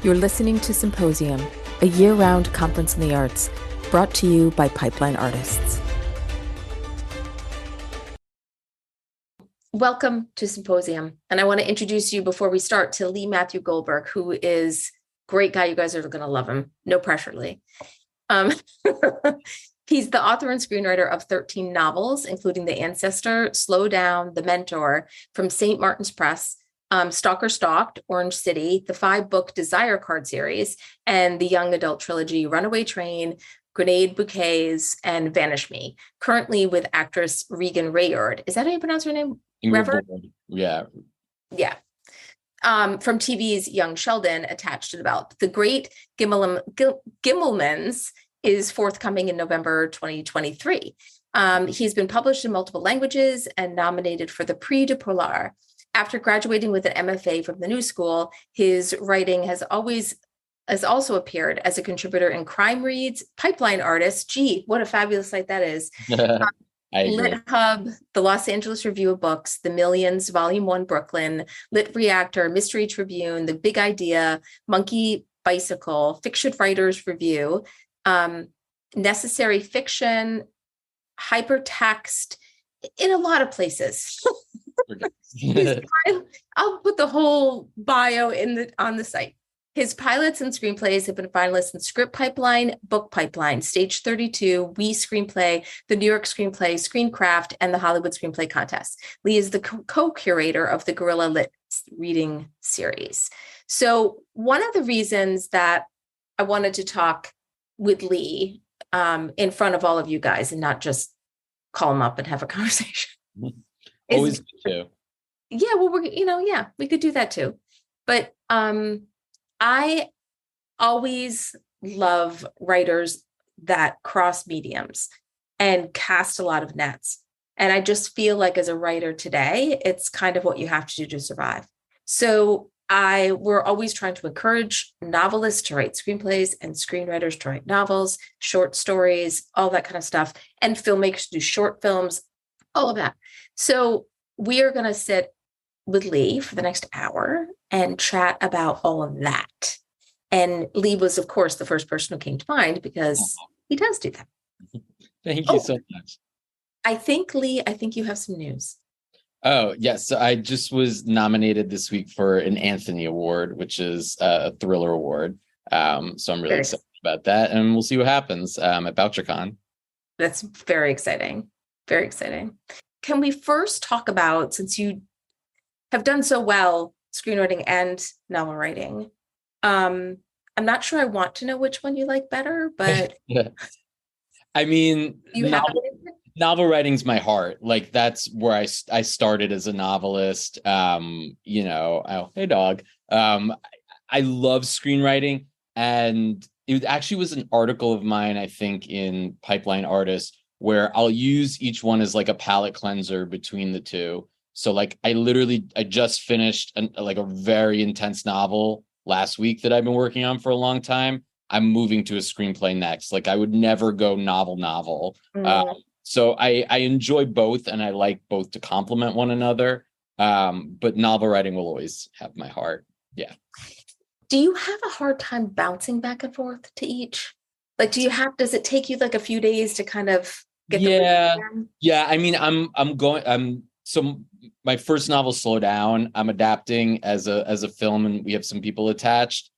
You're listening to Symposium, a year-round conference in the arts, brought to you by Pipeline Artists. Welcome to Symposium, and I want to introduce you before we start to Lee Matthew Goldberg, who is a great guy. You guys are going to love him. No pressure, Lee. He's the author and screenwriter of 13 novels, including The Ancestor, Slow Down, The Mentor, from St. Martin's Press, Stalker Stalked, Orange City, the 5-book Desire Card series, and the young adult trilogy Runaway Train, Grenade Bouquets, and Vanish Me, currently with actress Regan Rayard. Is that how you pronounce her name? Yeah. Yeah. From TV's Young Sheldon, attached to the belt. The Great Gimmelmans is forthcoming in November 2023. He's been published in multiple languages and nominated for the Prix de Polar. After graduating with an MFA from the New School, his writing has also appeared as a contributor in Crime Reads, Pipeline Artists. Gee, what a fabulous site that is. Lit Hub, the Los Angeles Review of Books, The Millions, Volume 1, Brooklyn, Lit Reactor, Mystery Tribune, The Big Idea, Monkey Bicycle, Fiction Writers Review, Necessary Fiction, Hypertext, in a lot of places. I'll put the whole bio on the site. His pilots and screenplays have been finalists in Script Pipeline, Book Pipeline, Stage 32, We Screenplay, the New York Screenplay, Screencraft, and the Hollywood Screenplay Contest. Lee is the co-curator of the Guerrilla Lit reading series. So one of the reasons that I wanted to talk with Lee in front of all of you guys and not just call him up and have a conversation. Always good too. Yeah, well, we could do that too. But I always love writers that cross mediums and cast a lot of nets. And I just feel like as a writer today, it's kind of what you have to do to survive. So we're always trying to encourage novelists to write screenplays and screenwriters to write novels, short stories, all that kind of stuff, and filmmakers to do short films, all of that. So we are going to sit with Lee for the next hour and chat about all of that. And Lee was, of course, the first person who came to mind because he does do that. Thank you so much. I think, Lee, you have some news. Oh, yes. So I just was nominated this week for an Anthony Award, which is a thriller award. So I'm really excited about that. And we'll see what happens at BoucherCon. That's very exciting. Very exciting. Can we first talk about, since you have done so well screenwriting and novel writing, I'm not sure I want to know which one you like better, but yeah. I mean, novel writing's my heart. Like that's where I started as a novelist. Oh, hey dog. I love screenwriting, and it actually was an article of mine, I think, in Pipeline Artists, where I'll use each one as like a palate cleanser between the two. So like I just finished a very intense novel last week that I've been working on for a long time. I'm moving to a screenplay next. Like I would never go novel. So I enjoy both, and I like both to complement one another. But novel writing will always have my heart. Yeah. Do you have a hard time bouncing back and forth to each? Like, does it take you like a few days to kind of get Yeah. I mean, so my first novel, Slow Down, I'm adapting as a film, and we have some people attached.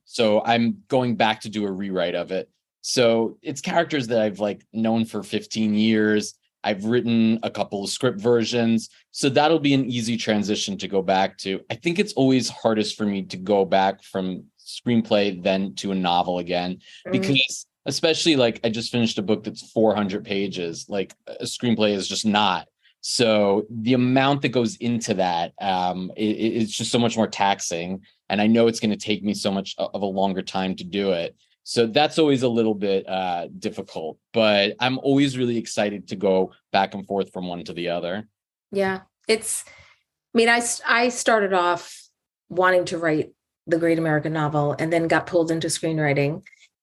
So I'm going back to do a rewrite of it. So it's characters that I've known for 15 years. I've written a couple of script versions. So that'll be an easy transition to go back to. I think it's always hardest for me to go back from screenplay then to a novel again, because especially I just finished a book that's 400 pages. Like a screenplay is just not. So the amount that goes into that, it's just so much more taxing. And I know it's going to take me so much of a longer time to do it. So that's always a little bit difficult. But I'm always really excited to go back and forth from one to the other. Yeah, I started off wanting to write the great American novel and then got pulled into screenwriting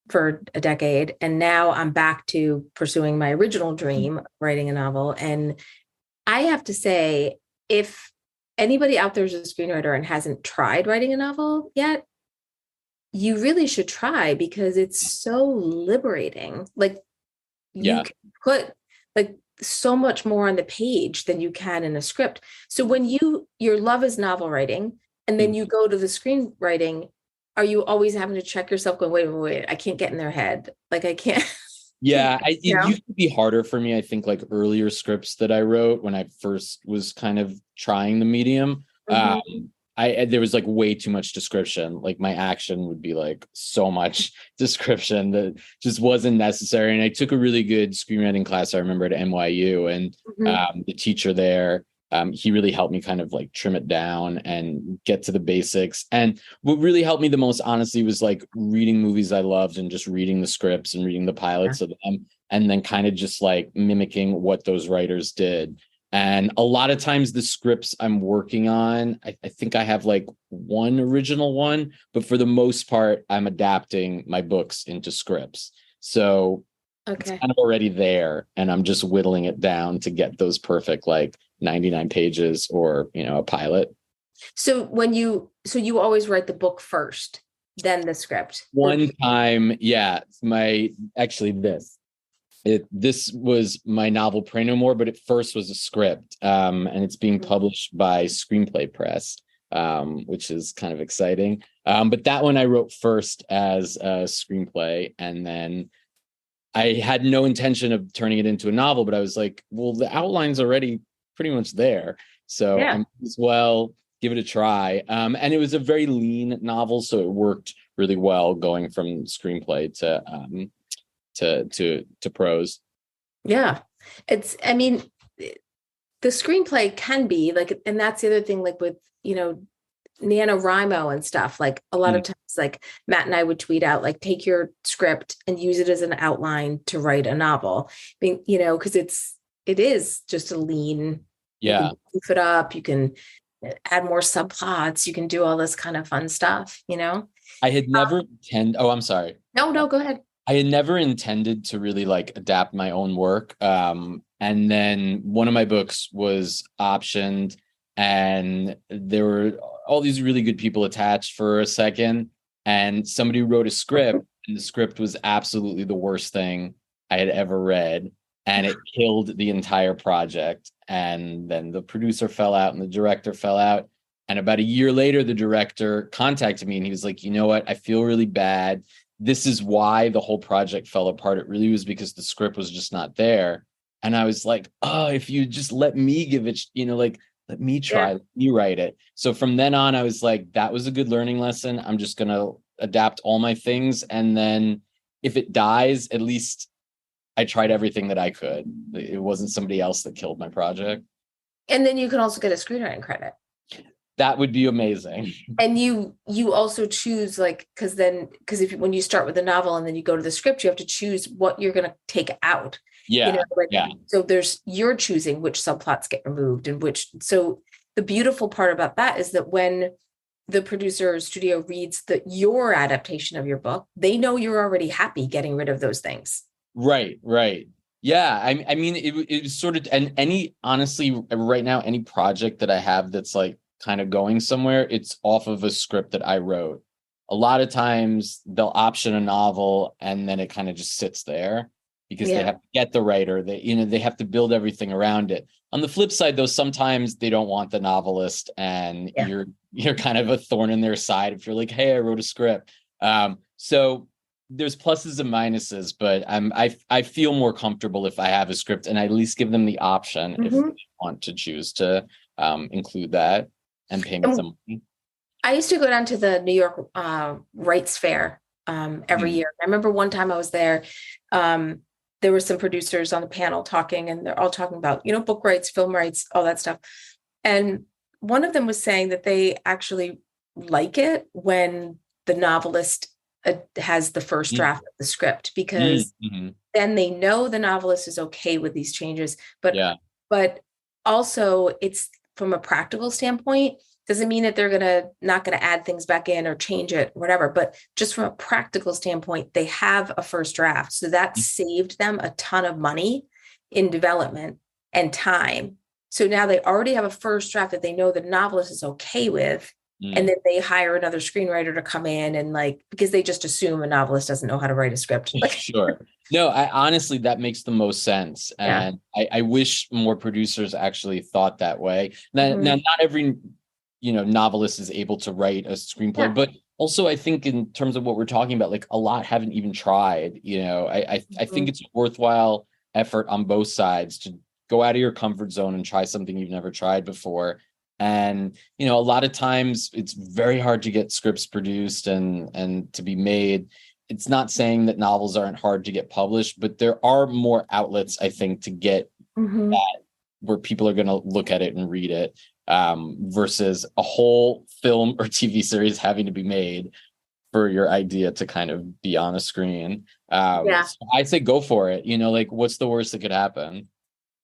for a decade. And now I'm back to pursuing my original dream, writing a novel. And I have to say, if anybody out there is a screenwriter and hasn't tried writing a novel yet, you really should try because it's so liberating. Like you Yeah. can put like so much more on the page than you can in a script. So when your love is novel writing and then you go to the screenwriting, are you always having to check yourself going, wait, I can't get in their head. Like I can't, Yeah, you it know? used to be harder for me. I think like earlier scripts that I wrote when I first was kind of trying the medium, Mhm. there was like way too much description. Like my action would be like so much description that just wasn't necessary. And I took a really good screenwriting class, I remember, at NYU, and Mhm. the teacher there, he really helped me kind of like trim it down and get to the basics. And what really helped me the most, honestly, was like reading movies I loved and just reading the scripts and reading the Yeah. pilots of them, and then kind of just like mimicking what those writers did. And a lot of times the scripts I'm working on, I think I have like one original one, but for the most part, I'm adapting my books into scripts. So it's Okay. kind of already there, and I'm just whittling it down to get those perfect like 99 pages or, a pilot. So you always write the book first, then the script. Or One time, yeah, this was my novel Pray No More, but it first was a script, and it's being published by Screenplay Press, which is kind of exciting. But that one I wrote first as a screenplay, and then I had no intention of turning it into a novel, but I was like, well, the outline's already pretty much there, so I yeah. might as well give it a try. And it was a very lean novel, so it worked really well going from screenplay to prose. Yeah. I mean, the screenplay can be like, and that's the other thing, like with, NaNoWriMo and stuff, like a lot of Mm, times, like Matt and I would tweet out, like, take your script and use it as an outline to write a novel. Because it is just a lean, you can yeah, beef it up, you can add more subplots, you can do all this kind of fun stuff. I had never intend. Oh, I'm sorry. No, no, go ahead. I had never intended to really like adapt my own work. And then one of my books was optioned, and there were all these really good people attached for a second. And somebody wrote a script, and the script was absolutely the worst thing I had ever read. And it killed the entire project. And then the producer fell out and the director fell out. And about a year later, the director contacted me and he was like, you know what? I feel really bad. This is why the whole project fell apart. It really was because the script was just not there. And I was like, oh, if you just let me give it, like, let me Yeah. try, let me write it. So from then on, I was like, that was a good learning lesson. I'm just going to adapt all my things. And then if it dies, at least I tried everything that I could. It wasn't somebody else that killed my project. And then you can also get a screenwriting credit. That would be amazing. And you also choose, like, because if when you start with a novel and then you go to the script, you have to choose what you're going to take out. Yeah. Like, Yeah. so you're choosing which subplots get removed and which. So the beautiful part about that is that when the producer or studio reads your adaptation of your book, they know you're already happy getting rid of those things. Right. Yeah. I mean, it was sort of, and honestly, right now, any project that I have that's like kind of going somewhere, it's off of a script that I wrote. A lot of times they'll option a novel and then it kind of just sits there because they Yeah. have to get the writer. They have to build everything around it. On the flip side, though, sometimes they don't want the novelist, and Yeah. you're kind of a thorn in their side if you're like, hey, I wrote a script. So there's pluses and minuses, but I feel more comfortable if I have a script and I at least give them the option if they want to choose to include that and pay me And some money. I used to go down to the New York Rights Fair every Mhm. year. I remember one time I was there. There were some producers on the panel talking, and they're all talking about, book rights, film rights, all that stuff. And one of them was saying that they actually like it when the novelist has the first draft of the script, because Mm-hmm. then they know the novelist is okay with these changes. But Yeah. but also, it's from a practical standpoint, doesn't mean that they're not gonna add things back in or change it, whatever. But just from a practical standpoint, they have a first draft, so that saved them a ton of money in development and time. So now they already have a first draft that they know the novelist is okay with, And then they hire another screenwriter to come in and like, because they just assume a novelist doesn't know how to write a script. Like, Sure. No, I honestly, that makes the most sense. yeah. And I wish more producers actually thought that way. Now, Mhm. now, not every, novelist is able to write a screenplay, Yeah. but also I think in terms of what we're talking about, like a lot haven't even tried, I think Mhm. it's a worthwhile effort on both sides to go out of your comfort zone and try something you've never tried before. And, a lot of times it's very hard to get scripts produced and to be made. It's not saying that novels aren't hard to get published, but there are more outlets, I think, to get Mhm. that where people are going to look at it and read it, versus a whole film or TV series having to be made for your idea to kind of be on a screen. Yeah. So I say go for it. Like what's the worst that could happen?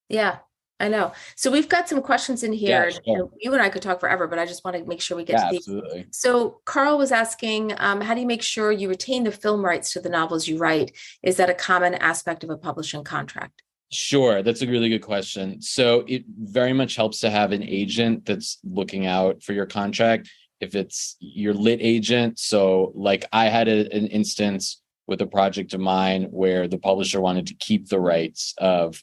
Yeah. I know. So we've got some questions in Yeah, here, and sure. you and I could talk forever, but I just want to make sure we get to Yeah, these. absolutely. So Carl was asking, how do you make sure you retain the film rights to the novels you write? Is that a common aspect of a publishing contract? Sure, that's a really good question. So it very much helps to have an agent that's looking out for your contract. If it's your lit agent, so like I had an instance with a project of mine where the publisher wanted to keep the rights of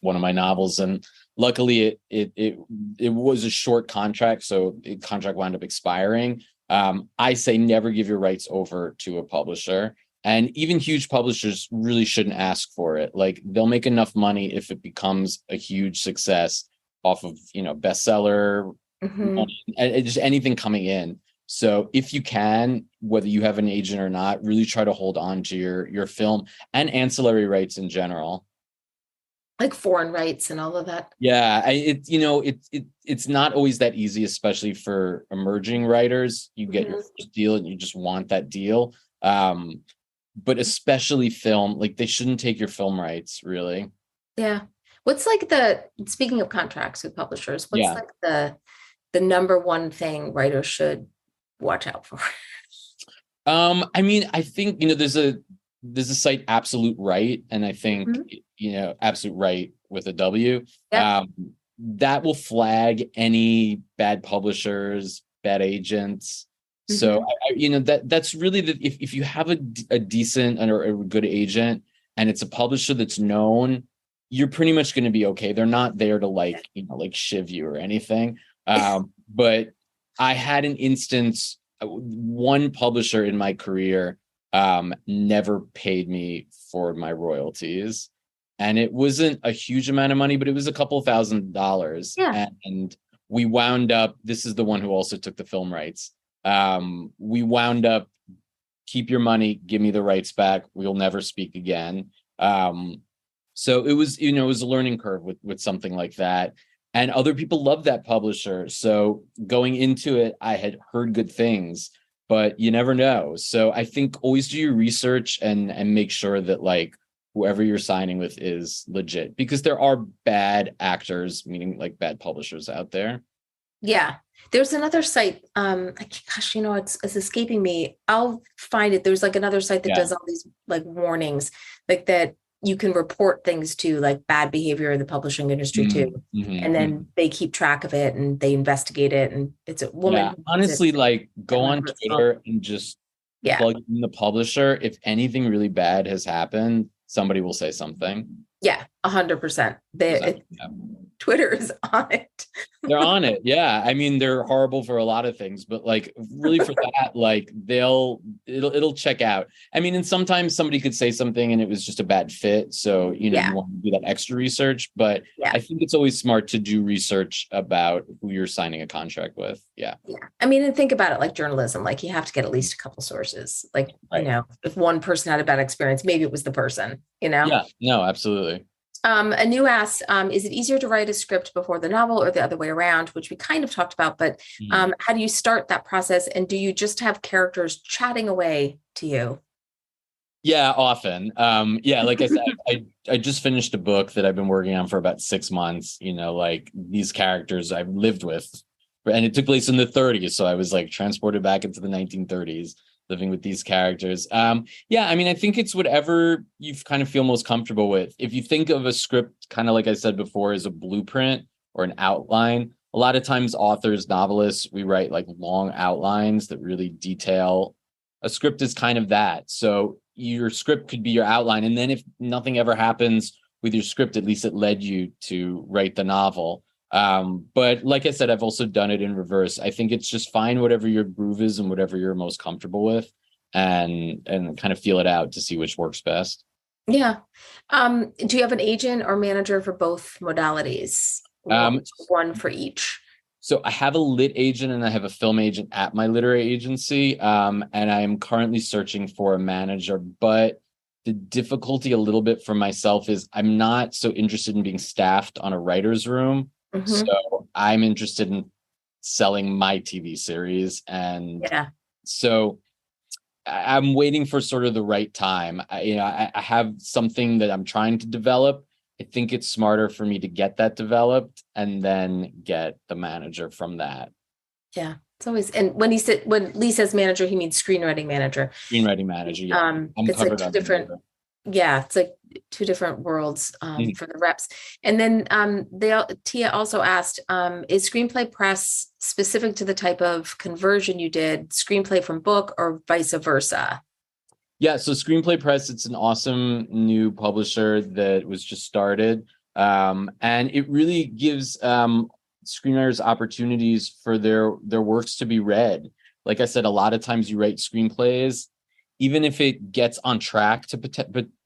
one of my novels, and luckily it was a short contract, so the contract wound up expiring. I say never give your rights over to a publisher. And even huge publishers really shouldn't ask for it. Like they'll make enough money if it becomes a huge success off of, bestseller, Mhm. money, and just anything coming in. So if you can, whether you have an agent or not, really try to hold on to your film and ancillary rights in general. Like foreign rights and all of that. Yeah, it's not always that easy, especially for emerging writers. You get your Mhm. first deal and you just want that deal. But especially film, like they shouldn't take your film rights, really. Yeah. What's like speaking of contracts with publishers, what's Yeah. like the number one thing writers should watch out for? I mean, I think, there's a site Absolute Right, and I think, Mhm. Absolute Right with a W. Yep. That will flag any bad publishers, bad agents. So Mhm. that's really if you have a decent or a good agent and it's a publisher that's known, you're pretty much going to be okay. They're not there to like shiv you or anything. But I had an instance, one publisher in my career never paid me for my royalties, and it wasn't a huge amount of money, but it was a couple $1,000. Yeah. And we wound up, this is the one who also took the film rights. We wound up, keep your money, give me the rights back, we'll never speak again. So it was a learning curve with something like that. And other people love that publisher. So going into it, I had heard good things, but you never know. So I think always do your research and make sure that like whoever you're signing with is legit, because there are bad actors, meaning like bad publishers out there. Yeah. There's another site. Gosh, it's escaping me. I'll find it. There's like another site that Yeah. does all these like warnings, like that you can report things to, like bad behavior in the publishing industry too. And then they keep track of it and they investigate it. And it's a woman Yeah, who runs it. honestly, like Can't go on remember what it's called. Twitter and just Yeah. plug in the publisher. If anything really bad has happened, somebody will say something. Yeah. 100%. Yeah. Twitter is on it. They're on it. Yeah. I mean, they're horrible for a lot of things, but like really for that, like it'll check out. I mean, and sometimes somebody could say something and it was just a bad fit. So, Yeah. you want to do that extra research, but Yeah. I think it's always smart to do research about who you're signing a contract with. Yeah. Yeah. I mean, and think about it like journalism, like you have to get at least a couple sources. Like, Right. if one person had a bad experience, maybe it was the person, Yeah. No, absolutely. A new asks, is it easier to write a script before the novel or the other way around, which we kind of talked about, but how do you start that process? And do you just have characters chatting away to you? Yeah, often. Yeah, like I said, I just finished a book that I've been working on for about 6 months, like these characters I've lived with. And it took place in the 30s. So I was like transported back into the 1930s, living with these characters. Yeah, I mean, I think it's whatever you kind of feel most comfortable with. If you think of a script, kind of like I said before, as a blueprint or an outline, a lot of times authors, novelists, we write like long outlines that really detail. A script is kind of that. So your script could be your outline. And then if nothing ever happens with your script, at least it led you to write the novel. But like I said, I've also done it in reverse. I think it's just find whatever your groove is and whatever you're most comfortable with, and kind of feel it out to see which works best. Yeah. Do you have an agent or manager for both modalities? Um, One for each. So I have a lit agent and I have a film agent at my literary agency. And I am currently searching for a manager, but the difficulty a little bit for myself is I'm not so interested in being staffed on a writer's room. So I'm interested in selling my TV series. And Yeah. so I'm waiting for sort of the right time. I have something that I'm trying to develop. I think it's smarter for me to get that developed and then get the manager from that. Yeah. It's always, and when Lee says manager, he means screenwriting manager. Screenwriting manager. Yeah. I'm It's like covered two on different, yeah, it's like two different worlds for the reps. And then Tia also asked, is screenplay press specific to the type of conversion you did, screenplay from book or vice versa? Yeah, so Screenplay Press, it's an awesome new publisher that was just started. And it really gives screenwriters opportunities for their works to be read. Like I said, a lot of times you write screenplays, even if it gets on track to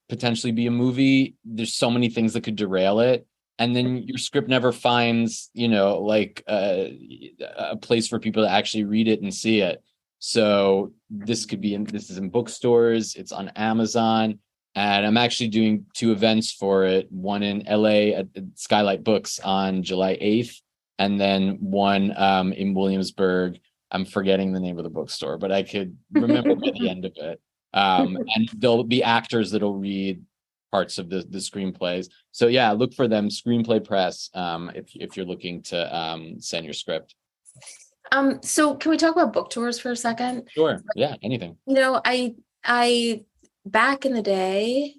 potentially be a movie, there's so many things that could derail it. And then your script never finds, like a place for people to actually read it and see it. So this is in bookstores, it's on Amazon, and I'm actually doing 2 events for it. One in LA at Skylight Books on July 8th, and then one in Williamsburg. I'm forgetting the name of the bookstore, but I could remember by the end of it. And there'll be actors that'll read parts of the screenplays. So yeah, look for them, Screenplay Press, if you're looking to send your script. So can we talk about book tours for a second? Sure. Yeah, anything. I back in the day,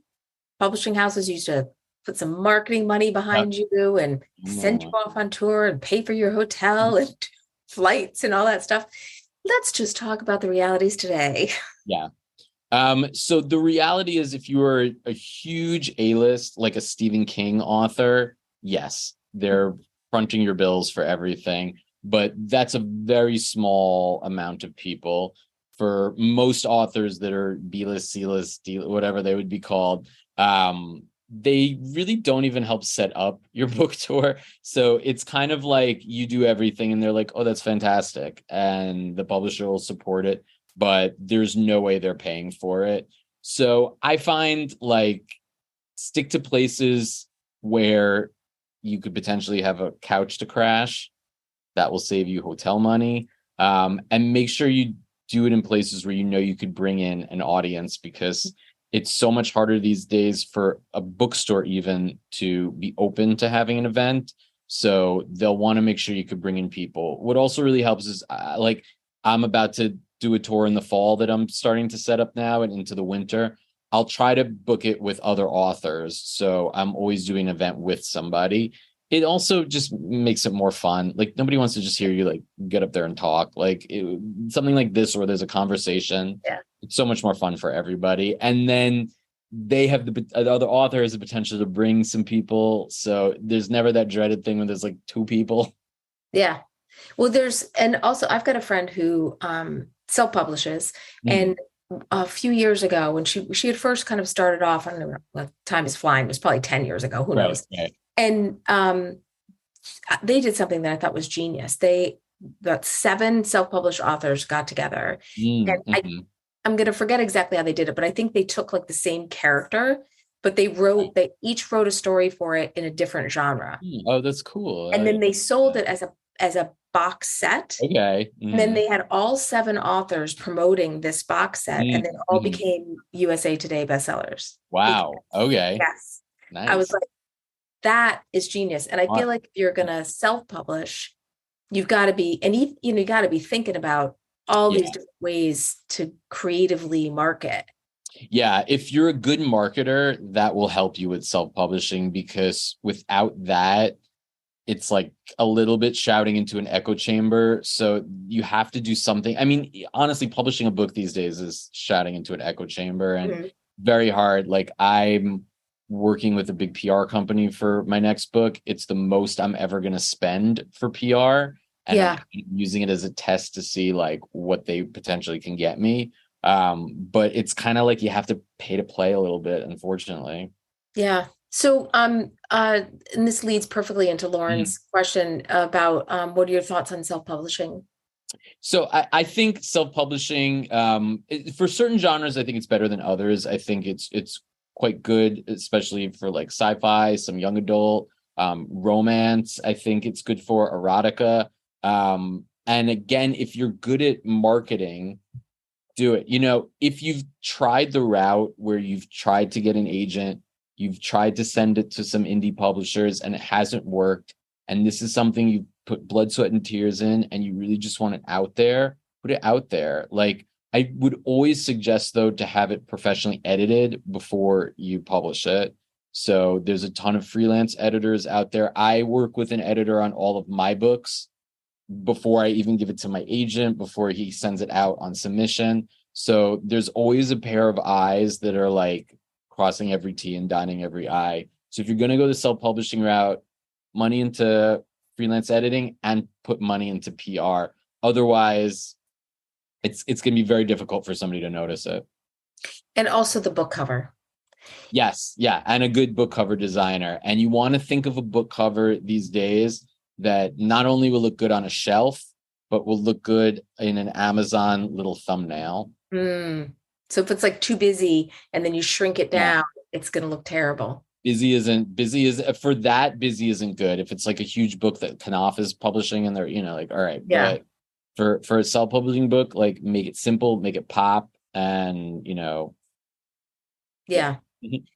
publishing houses used to put some marketing money behind you and send you off on tour and pay for your hotel and flights and all that stuff. Let's just talk about the realities today. Yeah. So the reality is if you are a huge A-list, like a Stephen King author, yes, they're fronting your bills for everything. But that's a very small amount of people. For most authors that are B-list, C-list, whatever they would be called, they really don't even help set up your book tour. So it's kind of like you do everything and they're like, oh, that's fantastic. And the publisher will support it, but there's no way they're paying for it. So I find like stick to places where you could potentially have a couch to crash. That will save you hotel money, and make sure you do it in places where you could bring in an audience, because it's so much harder these days for a bookstore even to be open to having an event. So they'll want to make sure you could bring in people. What also really helps is like I'm about to do a tour in the fall that I'm starting to set up now and into the winter. I'll try to book it with other authors. So I'm always doing an event with somebody. It also just makes it more fun. Like nobody wants to just hear you like get up there and talk. Like something like this where there's a conversation. Yeah. It's so much more fun for everybody. And then they have the other author has the potential to bring some people. So there's never that dreaded thing when there's like 2 people. Yeah. Well, and also I've got a friend who self-publishes, and a few years ago when she had first kind of started off, I don't know, like time is flying, it was probably 10 years ago, who knows? Right. And they did something that I thought was genius. Got 7 self-published authors got together. And I'm going to forget exactly how they did it, but I think they took like the same character, but they each wrote a story for it in a different genre. Oh, that's cool. And then they sold it as a box set. Okay. And then they had all 7 authors promoting this box set, and they all became USA Today bestsellllers. Wow. Okay. Yes. Nice. I was like, that is genius. And I feel like if you're going to self-publish, you've got to be, and you got to be thinking about all these different ways to creatively market. Yeah. If you're a good marketer, that will help you with self-publishing, because without that, it's like a little bit shouting into an echo chamber. So you have to do something. I mean, honestly, publishing a book these days is shouting into an echo chamber and very hard. Like, I'm working with a big PR company for my next book. It's the most I'm ever going to spend for PR. And I'm using it as a test to see like what they potentially can get me. But it's kind of like you have to pay to play a little bit, unfortunately. Yeah. So, and this leads perfectly into Lauren's question about what are your thoughts on self-publishing? So I think self-publishing, for certain genres, I think it's better than others. I think it's quite good, especially for like sci-fi, some young adult, romance. I think it's good for erotica. And again, if you're good at marketing, do it. If you've tried the route where you've tried to get an agent, you've tried to send it to some indie publishers and it hasn't worked, and this is something you put blood, sweat, and tears in, and you really just want it out there, put it out there. Like, I would always suggest, though, to have it professionally edited before you publish it. So there's a ton of freelance editors out there. I work with an editor on all of my books before I even give it to my agent, before he sends it out on submission. So there's always a pair of eyes that are like crossing every T and dotting every I. So if you're going to go the self-publishing route, money into freelance editing and put money into PR. Otherwise, it's going to be very difficult for somebody to notice it. And also the book cover. Yes. Yeah. And a good book cover designer. And you want to think of a book cover these days that not only will look good on a shelf, but will look good in an Amazon little thumbnail. So if it's like too busy and then you shrink it down, it's going to look terrible. Busy isn't good. If it's like a huge book that Knopf is publishing and they're, like, all right, but for a self-publishing book, like, make it simple, make it pop, and And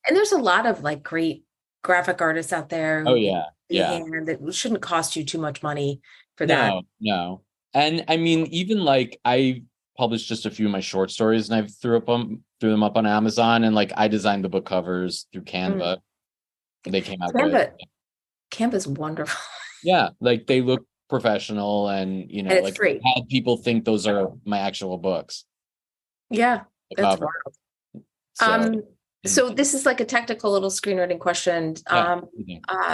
there's a lot of like great graphic artists out there. That shouldn't cost you too much money for that. No. And I mean, even like, I published just a few of my short stories and I threw them up on Amazon, and like, I designed the book covers through Canva. They came out good. Canva's wonderful. Yeah, like, they look professional, and and it's like, free. I had people think those are my actual books. Yeah, that's wild. So this is like a technical little screenwriting question.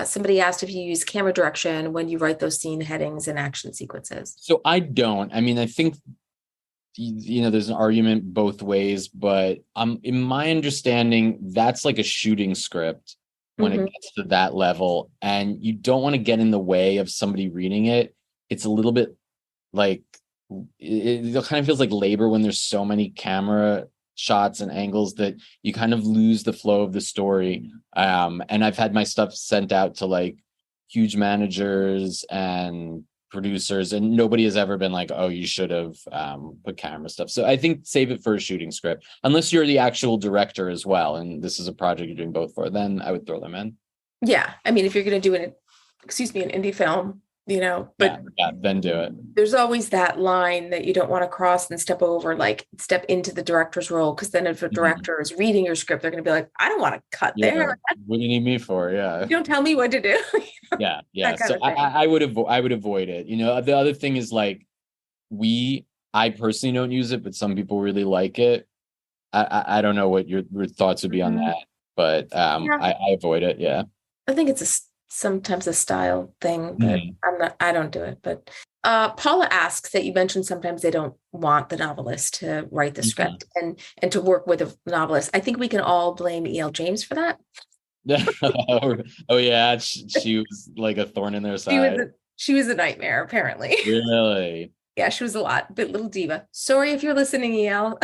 Somebody asked if you use camera direction when you write those scene headings and action sequences. So I don't. I mean, I think there's an argument both ways, but in my understanding, that's like a shooting script when it gets to that level, and you don't want to get in the way of somebody reading it. It's a little bit like, it kind of feels like labor when there's so many camera shots and angles that you kind of lose the flow of the story. And I've had my stuff sent out to like huge managers and producers, and nobody has ever been like, oh, you should have put camera stuff. So I think save it for a shooting script, unless you're the actual director as well, and this is a project you're doing both for, then I would throw them in. Yeah, I mean, if you're going to do an indie film, but then do it. There's always that line that you don't want to cross and step over, like step into the director's role, because then if a director is reading your script, they're going to be like, I don't want to cut there. What do you need me for? Yeah, you don't tell me what to do. Yeah. So I would avoid it. The other thing is like, I personally don't use it, but some people really like it. I don't know what your thoughts would be on that, but I avoid it. Yeah, I think it's sometimes a style thing, but I don't do it. But Paula asks that you mentioned sometimes they don't want the novelist to write the script and to work with a novelist. I think we can all blame E.L. James for that. Oh yeah, she was like a thorn in their side. She was a nightmare, apparently. Really? Yeah, she was little diva. Sorry if you're listening, E.L.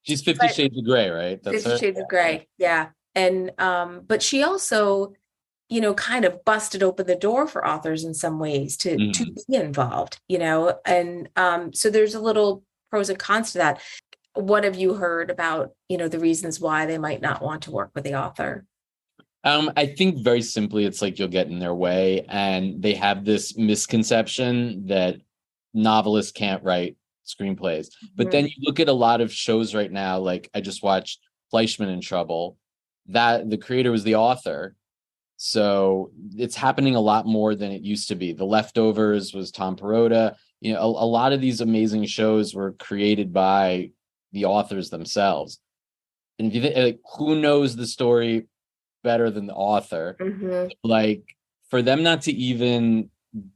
She's 50 Shades of Grey, right? That's 50 Shades of Grey, yeah. And but she also, kind of busted open the door for authors in some ways to be involved, and so there's a little pros and cons to that. What have you heard about, the reasons why they might not want to work with the author? I think very simply, it's like you'll get in their way, and they have this misconception that novelists can't write screenplays. But then you look at a lot of shows right now, like I just watched Fleischman in Trouble, that the creator was the author. So it's happening a lot more than it used to be. The Leftovers was Tom Perrotta. You know, a lot of these amazing shows were created by the authors themselves. And if you think, like, who knows the story better than the author? Mm-hmm. Like, for them not to even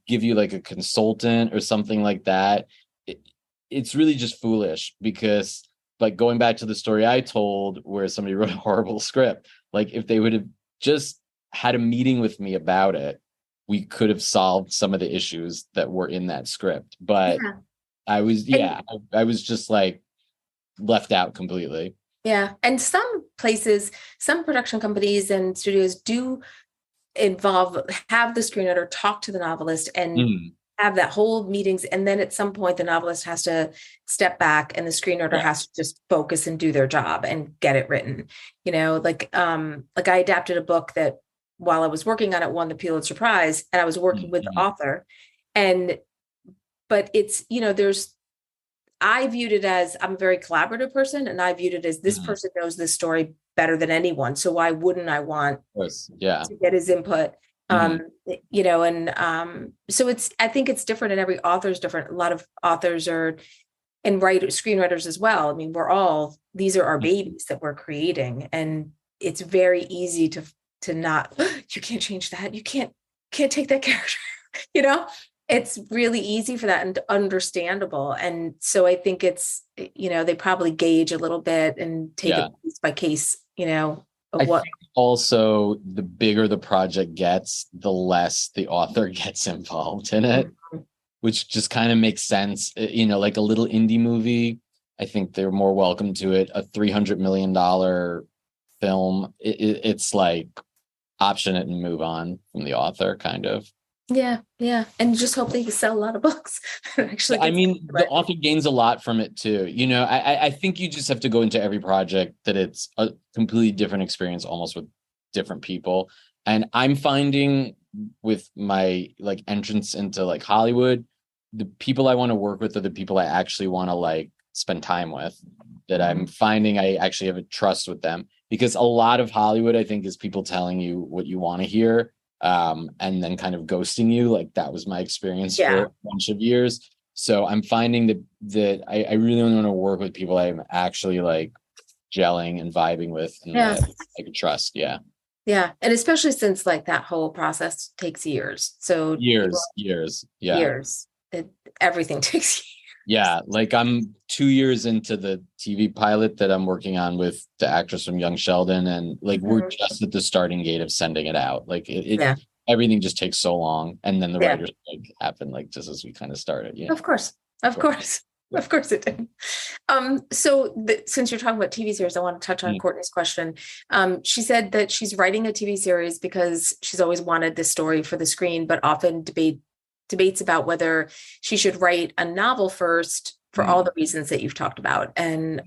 give you like a consultant or something like that, it, it's really just foolish, because like going back to the story I told where somebody wrote a horrible script, like if they would have just had a meeting with me about it, we could have solved some of the issues that were in that script. But Yeah. I was, And yeah, I was just like left out completely. yeah. And some places, some production companies and studios do have the screenwriter talk to the novelist and Mm, have that whole meetings, and then at some point the novelist has to step back and the screenwriter yeah. has to just focus and do their job and get it written. Like I adapted a book that while I was working on it won the Pulitzer Prize, and I was working with the Mhm. author. And but it's, I viewed it as, I'm a very collaborative person, and I viewed it as this Mhm. Of person knows this story better than anyone, so why wouldn't I want course. Yeah. to get his input? Mhm. So I think it's different, and every author is different. A lot of authors are, and screenwriters as well. I mean, these are our babies that we're creating, and it's very easy to not, you can't change that, you can't take that character. you know it's really easy for that and understandable. And so I think it's, they probably gauge a little bit and take Yeah. it case by case, of I what. think also the bigger the project gets, the less the author gets involved in it, Mhm. which just kind of makes sense. You know, like a little indie movie, I think they're more welcome to it. A $300 million film, it's like option it and move on from the author, kind of. Yeah, yeah, and just hope they can sell a lot of books. Actually, I gets mean, the right. author gains a lot from it too. You know, I think you just have to go into every project that it's a completely different experience, almost with different people. And I'm finding with my like entrance into like Hollywood, the people I want to work with are the people I actually want to like spend time with. That I'm finding I actually have a trust with them, because a lot of Hollywood, I think, is people telling you what you want to hear, and then kind of ghosting you. Like that was my experience for Yeah, a bunch of years. So I'm finding that I really want to work with people I'm actually like gelling and vibing with, and yeah, that I can trust. Yeah. yeah, and especially since like that whole process takes years. So Years. Yeah. years, everything takes years. Yeah. Like I'm 2 years into the TV pilot that I'm working on with the actress from Young Sheldon. And like we're Mhm. just at the starting gate of sending it out. Like Yeah, everything just takes so long. And then the yeah. writers like happen like just as we kind of started, you know. Of course. Of course. Yeah. Of course it did. Since you're talking about TV series, I want to touch on Mm. Courtney's question. She said that she's writing a TV series because she's always wanted this story for the screen, but often debates about whether she should write a novel first for all Mm. the reasons that you've talked about. And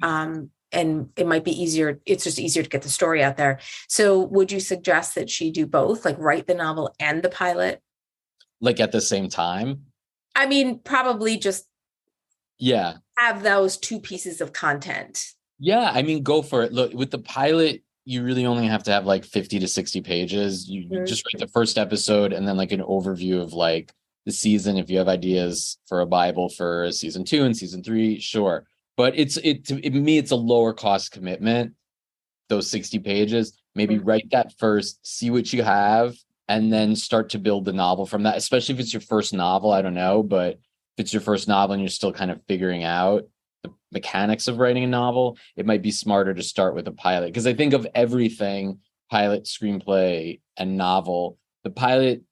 it might be easier. It's just easier to get the story out there. So would you suggest that she do both, like write the novel and the pilot? Like at the same time. I mean, probably just Yeah. have those two pieces of content. Yeah. I mean, go for it. Look, with the pilot, you really only have to have like 50 to 60 pages. You Mhm. just write the first episode and then like an overview of like the season. If you have ideas for a Bible for season 2 and season 3, sure. But to me, it's a lower cost commitment, those 60 pages. Maybe Mhm. write that first, see what you have, and then start to build the novel from that, especially if it's your first novel. I don't know, but if it's your first novel and you're still kind of figuring out the mechanics of writing a novel, it might be smarter to start with a pilot. Because I think of everything, pilot, screenplay, and novel, the pilot,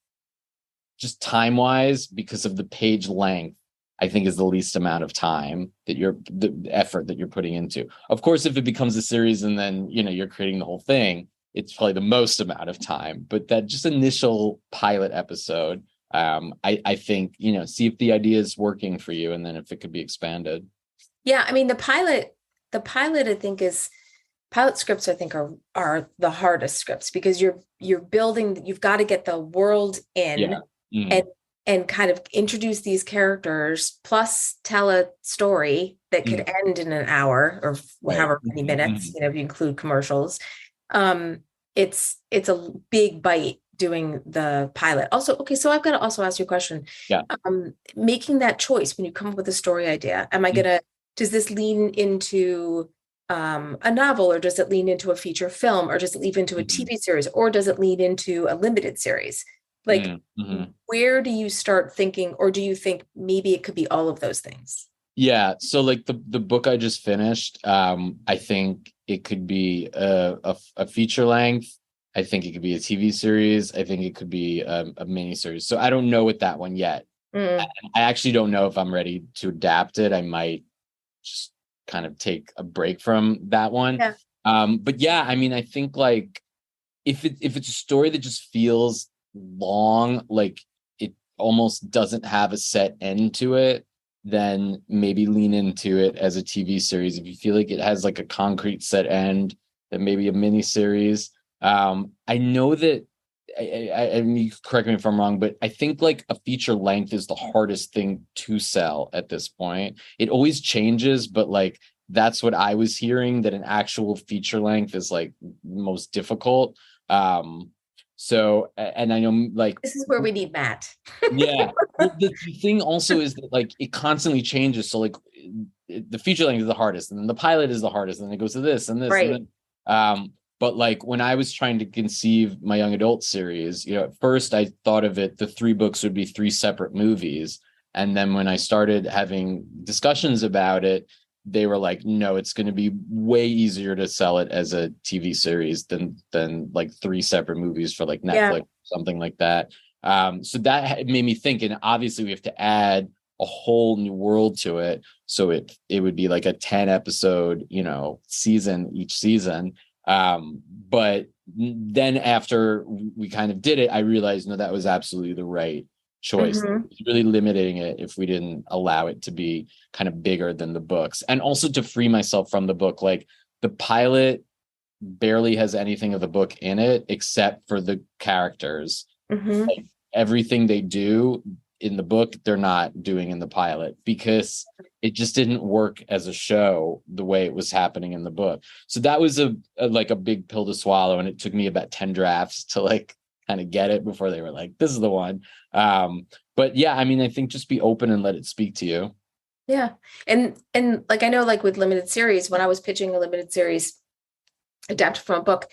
just time wise, because of the page length, I think is the least amount of time that the effort that you're putting into. Of course, if it becomes a series and then you're creating the whole thing, it's probably the most amount of time. But that just initial pilot episode, I think see if the idea is working for you, and then if it could be expanded. Yeah, I mean the pilot I think is pilot scripts I think are the hardest scripts because you're building, you've got to get the world in Yeah. Mm. and kind of introduce these characters plus tell a story that could Mm. end in an hour or Right. however many minutes, if you include commercials. Um, it's a big bite doing the pilot. Also, okay, so I've got to also ask you a question. Yeah. Making that choice when you come up with a story idea, does this lean into a novel, or does it lean into a feature film, or does it lean into a TV series, or does it lean into a limited series? Like, where do you start thinking, or do you think maybe it could be all of those things? Yeah. So like the book I just finished, I think it could be a feature length. I think it could be a TV series. I think it could be a mini series. So I don't know with that one yet. I actually don't know if I'm ready to adapt it. I might just kind of take a break from that one. Yeah. But yeah, I mean, I think like if it's a story that just feels long, like it almost doesn't have a set end to it, then maybe lean into it as a TV series. If you feel like it has like a concrete set end, then maybe a mini series. I know that I mean, you correct me if I'm wrong, but I think like a feature length is the hardest thing to sell at this point. It always changes, but like that's what I was hearing, that an actual feature length is like most difficult. So, and I know like this is where we need Matt. Yeah. Well, the thing also is that like it constantly changes. So like the feature length is the hardest, and then the pilot is the hardest, and then it goes to this and this. Right. And then, but like when I was trying to conceive my young adult series, at first I thought of it, the 3 books would be 3 separate movies. And then when I started having discussions about it, they were like, no, it's going to be way easier to sell it as a TV series than like 3 separate movies for like Netflix, something like that. So that made me think, and obviously we have to add a whole new world to it. So it would be like a 10 episode, season each season. But then after we kind of did it, I realized, no, that was absolutely the right choice. It's really limiting it if we didn't allow it to be kind of bigger than the books. And also to free myself from the book, like the pilot barely has anything of the book in it except for the characters. Like everything they do in the book, they're not doing in the pilot, because it just didn't work as a show the way it was happening in the book. So that was a big pill to swallow, and it took me about 10 drafts to like kind of get it before they were like, this is the one. But yeah, I mean, I think just be open and let it speak to you. Yeah. And like, I know, like with limited series, when I was pitching a limited series adapted from a book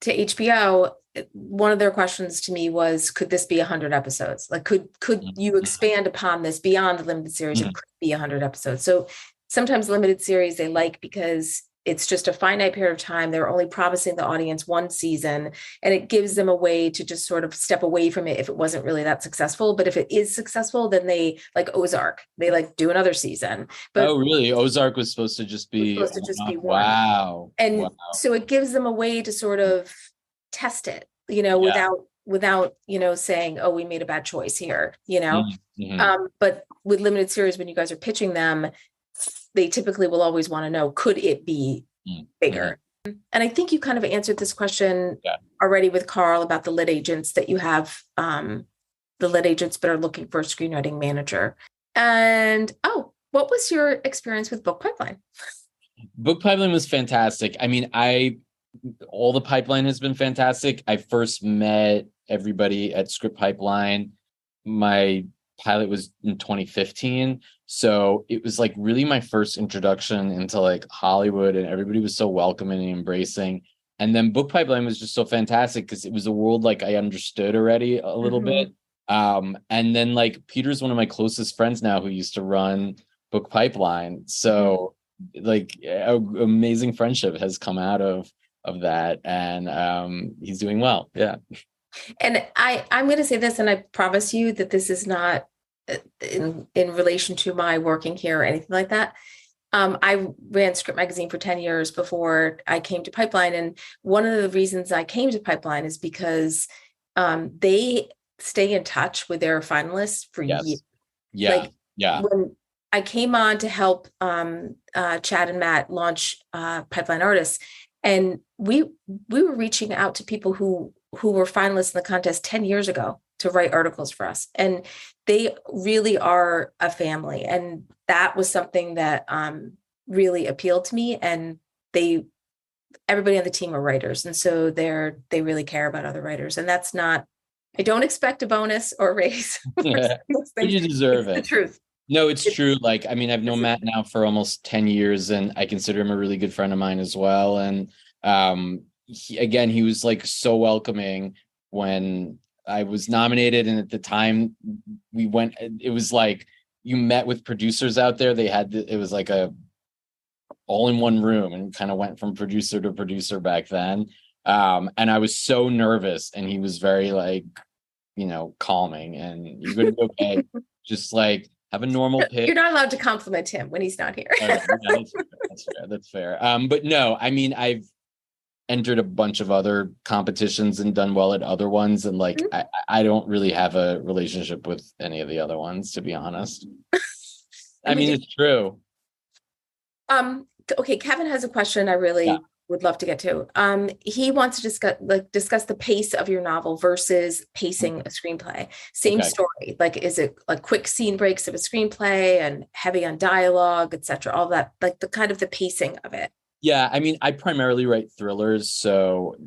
to HBO, one of their questions to me was, could this be 100 episodes? Like, could you expand upon this beyond the limited series? It could be 100 episodes. So sometimes limited series they like because it's just a finite period of time. They're only promising the audience 1 season, and it gives them a way to just sort of step away from it if it wasn't really that successful. But if it is successful, then they, like Ozark, they like do another season. But oh, really? Ozark was supposed to just be one. Wow. And so it gives them a way to sort of test it, without saying, oh, we made a bad choice here, but with limited series, when you guys are pitching them, they typically will always want to know, could it be bigger? And I think you kind of answered this question already with Carl about the lit agents that you have, the lit agents that are looking for a screenwriting manager. And what was your experience with Book Pipeline? Book Pipeline was fantastic. I mean, all the pipeline has been fantastic. I first met everybody at Script Pipeline. My pilot was in 2015. So it was like really my first introduction into like Hollywood, and everybody was so welcoming and embracing. And then Book Pipeline was just so fantastic because it was a world like I understood already a little bit. And then like Peter's one of my closest friends now who used to run Book Pipeline. So like amazing friendship has come out of that, and he's doing well. Yeah. And I'm going to say this, and I promise you that this is not in relation to my working here or anything like that. I ran Script Magazine for 10 years before I came to Pipeline. And one of the reasons I came to Pipeline is because they stay in touch with their finalists for years. Yeah. When I came on to help Chad and Matt launch Pipeline Artists, and we were reaching out to people who were finalists in the contest 10 years ago to write articles for us. And they really are a family. And that was something that really appealed to me. And they everybody on the team are writers, and so they really care about other writers, and that's not. I don't expect a bonus or a raise for Yeah, those but things. you deserve It's the it. truth. No, it's It's, true. Like, I mean, I've known it's Matt now for almost 10 years, and I consider him a really good friend of mine as well. And again, he was like so welcoming when I was nominated. And at the time we went, it was like you met with producers out there. It was like a all in one room, and kind of went from producer to producer back then. And I was so nervous, and he was very like, calming, and you're going to be okay. Just like have a normal pitch. you're not allowed to compliment him when he's not here. Oh, no, that's fair. That's fair. That's fair. But no, I mean, I've entered a bunch of other competitions and done well at other ones, and like I don't really have a relationship with any of the other ones, to be honest. I mean, it's true. Okay, Kevin has a question I really would love to get to. He wants to discuss the pace of your novel versus pacing a screenplay. Same story. Like, is it like quick scene breaks of a screenplay and heavy on dialogue, etc.? All that, like the kind of the pacing of it. Yeah, I mean, I primarily write thrillers, so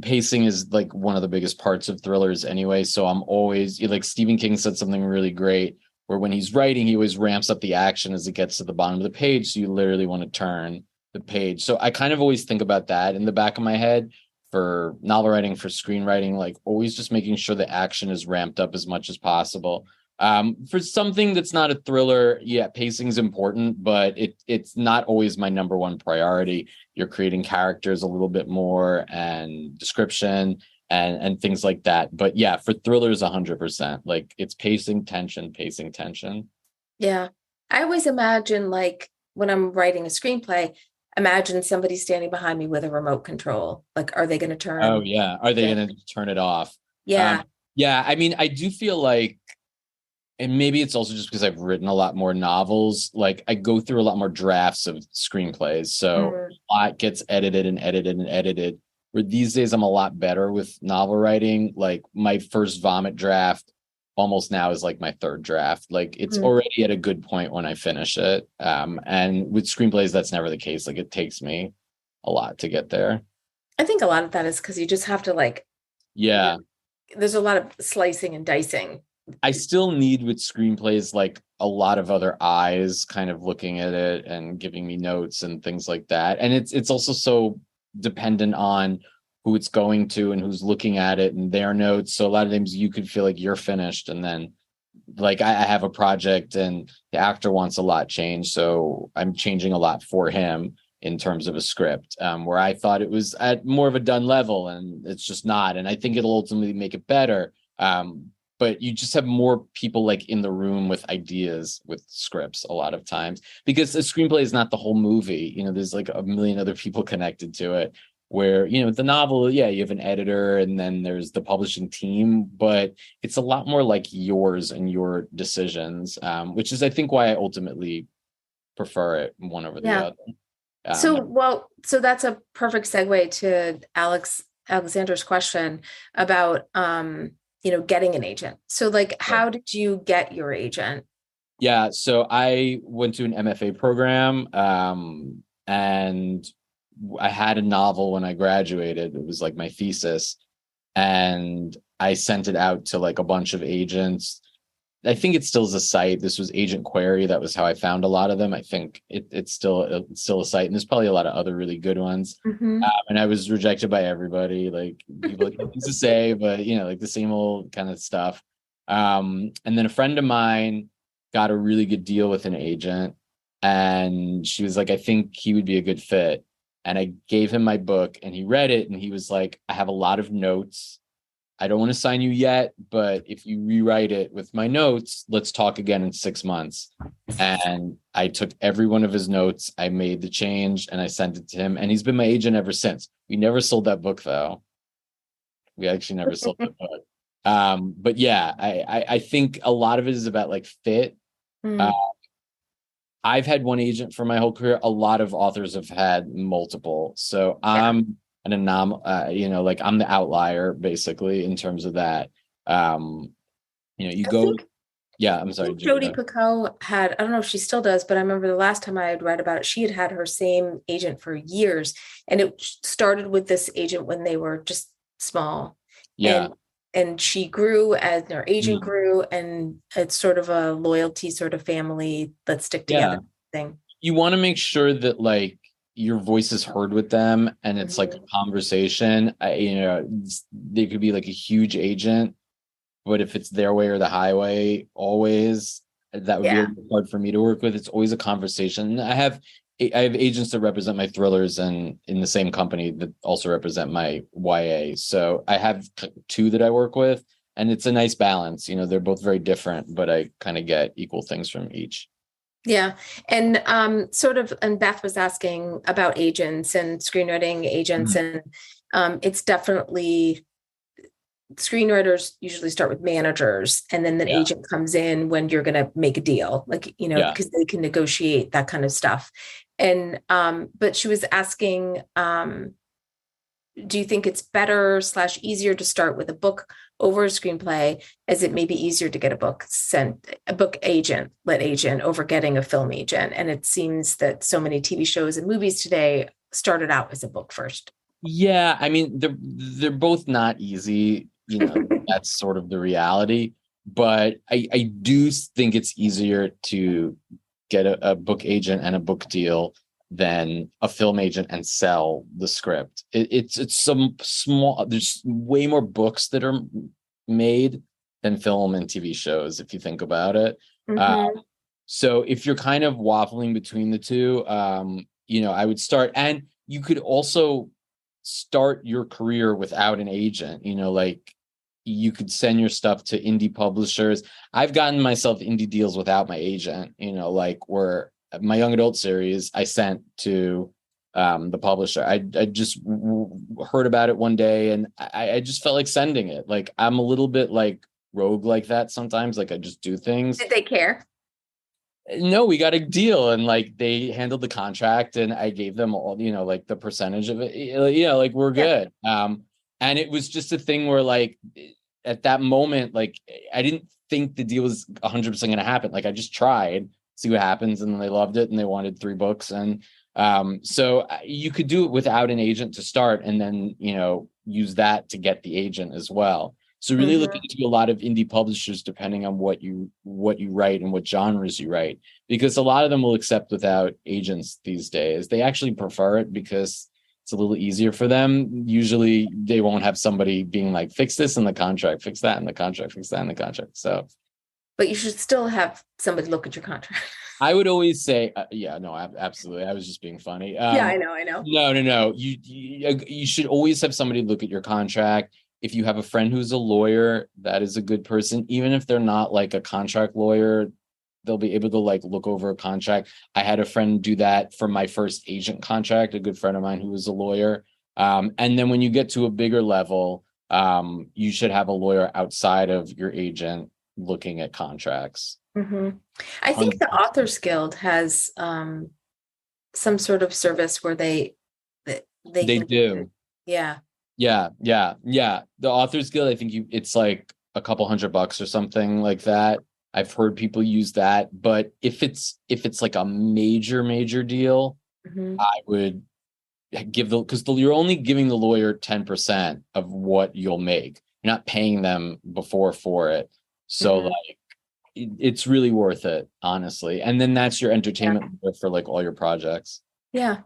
pacing is like one of the biggest parts of thrillers anyway. So I'm always like Stephen King said something really great, where when he's writing, he always ramps up the action as it gets to the bottom of the page. So you literally want to turn the page. So I kind of always think about that in the back of my head for novel writing, for screenwriting, like always just making sure the action is ramped up as much as possible. For something that's not a thriller, yeah, pacing is important, but it's not always my number one priority. You're creating characters a little bit more, and description and things like that. But yeah, for thrillers, 100%. Like it's pacing, tension, pacing, tension. Yeah. I always imagine, like, when I'm writing a screenplay, imagine somebody standing behind me with a remote control. Like, are they going to turn? Oh yeah, are they going to turn it off? Yeah. Yeah, I mean, I do feel like, and maybe it's also just because I've written a lot more novels, like I go through a lot more drafts of screenplays. So a lot gets edited and edited and edited. Where these days I'm a lot better with novel writing. Like my first vomit draft almost now is like my third draft. Like it's already at a good point when I finish it. And with screenplays, that's never the case. Like it takes me a lot to get there. I think a lot of that is because you just have to, like, Yeah. There's a lot of slicing and dicing. I still need with screenplays like a lot of other eyes kind of looking at it and giving me notes and things like that. And it's also so dependent on who it's going to and who's looking at it and their notes. So a lot of times you could feel like you're finished, and then like I have a project and the actor wants a lot changed, so I'm changing a lot for him in terms of a script, where I thought it was at more of a done level, and it's just not. And I think it'll ultimately make it better. But you just have more people like in the room with ideas with scripts a lot of times, because the screenplay is not the whole movie. There's like a million other people connected to it, where, the novel, yeah, you have an editor and then there's the publishing team, but it's a lot more like yours and your decisions, which is, I think, why I ultimately prefer it one over the other. So that's a perfect segue to Alexander's question about, getting an agent. So like, how did you get your agent? Yeah. So I went to an MFA program, and I had a novel when I graduated. It was like my thesis, and I sent it out to like a bunch of agents. I think it still is a site. This was Agent Query. That was how I found a lot of them. I think it's still a site, and there's probably a lot of other really good ones. And I was rejected by everybody. Like people had things to say, but like the same old kind of stuff. And then a friend of mine got a really good deal with an agent, and she was like, "I think he would be a good fit." And I gave him my book, and he read it, and he was like, "I have a lot of notes. I don't want to sign you yet, but if you rewrite it with my notes, let's talk again in 6 months." And I took every one of his notes. I made the change and I sent it to him. And he's been my agent ever since. We never sold that book, though. We actually never sold that book. But yeah, I think a lot of it is about like fit. I've had one agent for my whole career. A lot of authors have had multiple. So I'm an anomaly, like I'm the outlier basically in terms of that. You go. Yeah, I'm sorry, Jodi Julia. Picoult had, I don't know if she still does, but I remember the last time I had read about it, she had had her same agent for years. And it started with this agent when they were just small. Yeah. And she grew as her agent Mm. grew, and it's sort of a loyalty sort of family, let's stick Yeah. together thing. You want to make sure that like your voice is heard with them and it's like a Mhm. conversation. They could be like a huge agent, but if it's their way or the highway, always that would be a Yeah. little hard for me to work with. It's always a conversation. I have agents that represent my thrillers and in the same company that also represent my YA. So I have two that I work with, and it's a nice balance. They're both very different, but I kind of get equal things from each. Yeah. And sort of, and Beth was asking about agents and screenwriting agents, Mhm. and it's definitely screenwriters usually start with managers, and then the Yeah, agent comes in when you're going to make a deal, like, yeah. because they can negotiate that kind of stuff. And but she was asking, do you think it's better slash easier to start with a book over a screenplay, as it may be easier to get a book agent, lit agent, over getting a film agent? And it seems that so many TV shows and movies today started out as a book first. Yeah, I mean they're both not easy, that's sort of the reality. But I do think it's easier to get a book agent and a book deal than a film agent and sell the script. It's some small, there's way more books that are made than film and TV shows, if you think about it. Uh, Mm-hmm. so if you're kind of waffling between the two, I would start, and you could also start your career without an agent. Like you could send your stuff to indie publishers. I've gotten myself indie deals without my agent, like where my young adult series I sent to the publisher. I just heard about it one day, and I just felt like sending it. Like I'm a little bit like rogue like that sometimes. Like I just do things. Did they care? No, we got a deal, and like they handled the contract, and I gave them all, like the percentage of it. Like we're Yeah. good. And it was just a thing where like at that moment, like I didn't think the deal was 100% going to happen. Like I just tried, see what happens, and then they loved it, and they wanted 3 books, and so you could do it without an agent to start, and then use that to get the agent as well. So really look Mm-hmm. into a lot of indie publishers depending on what you write and what genres you write, because a lot of them will accept without agents these days. They actually prefer it because it's a little easier for them. Usually they won't have somebody being like, fix this in the contract, fix that in the contract, fix that in the contract. So But you should still have somebody look at your contract. I would always say, yeah, no, absolutely. I was just being funny. Yeah, I know, I know. No. You should always have somebody look at your contract. If you have a friend who's a lawyer, that is a good person. Even if they're not like a contract lawyer, they'll be able to like look over a contract. I had a friend do that for my first agent contract, a good friend of mine who was a lawyer. And then when you get to a bigger level, you should have a lawyer outside of your agent looking at contracts. Mm-hmm. I think the 100%. Authors Guild has some sort of service where they They can look at it. do. Yeah. Yeah. The Authors Guild, I think it's like a couple $100 or something like that. I've heard people use that, but if it's like a major deal, Mm-hmm. I would give because you're only giving the lawyer 10% of what you'll make. You're not paying them before for it. So Mm-hmm. like it's really worth it, honestly. And then that's your Yeah. entertainment for like all your projects. Yeah.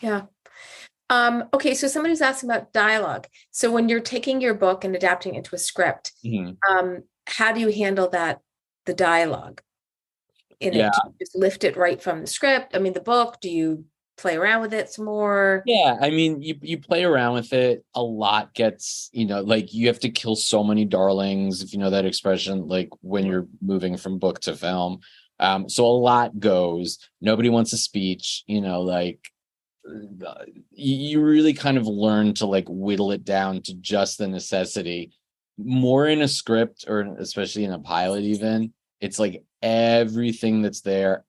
Yeah. Okay, so somebody's asking about dialogue. So when you're taking your book and adapting it into a script, Mhm. how do you handle the dialogue in Yeah. it? Do you just lift it right from the script? I mean, the book, do you play around with it some more? Yeah, I mean, you play around with it. A lot gets, like you have to kill so many darlings, if you know that expression, like when you're moving from book to film. So a lot goes. Nobody wants a speech, like you really kind of learn to like whittle it down to just the necessity. More in a script, or especially in a pilot, even it's like everything that's there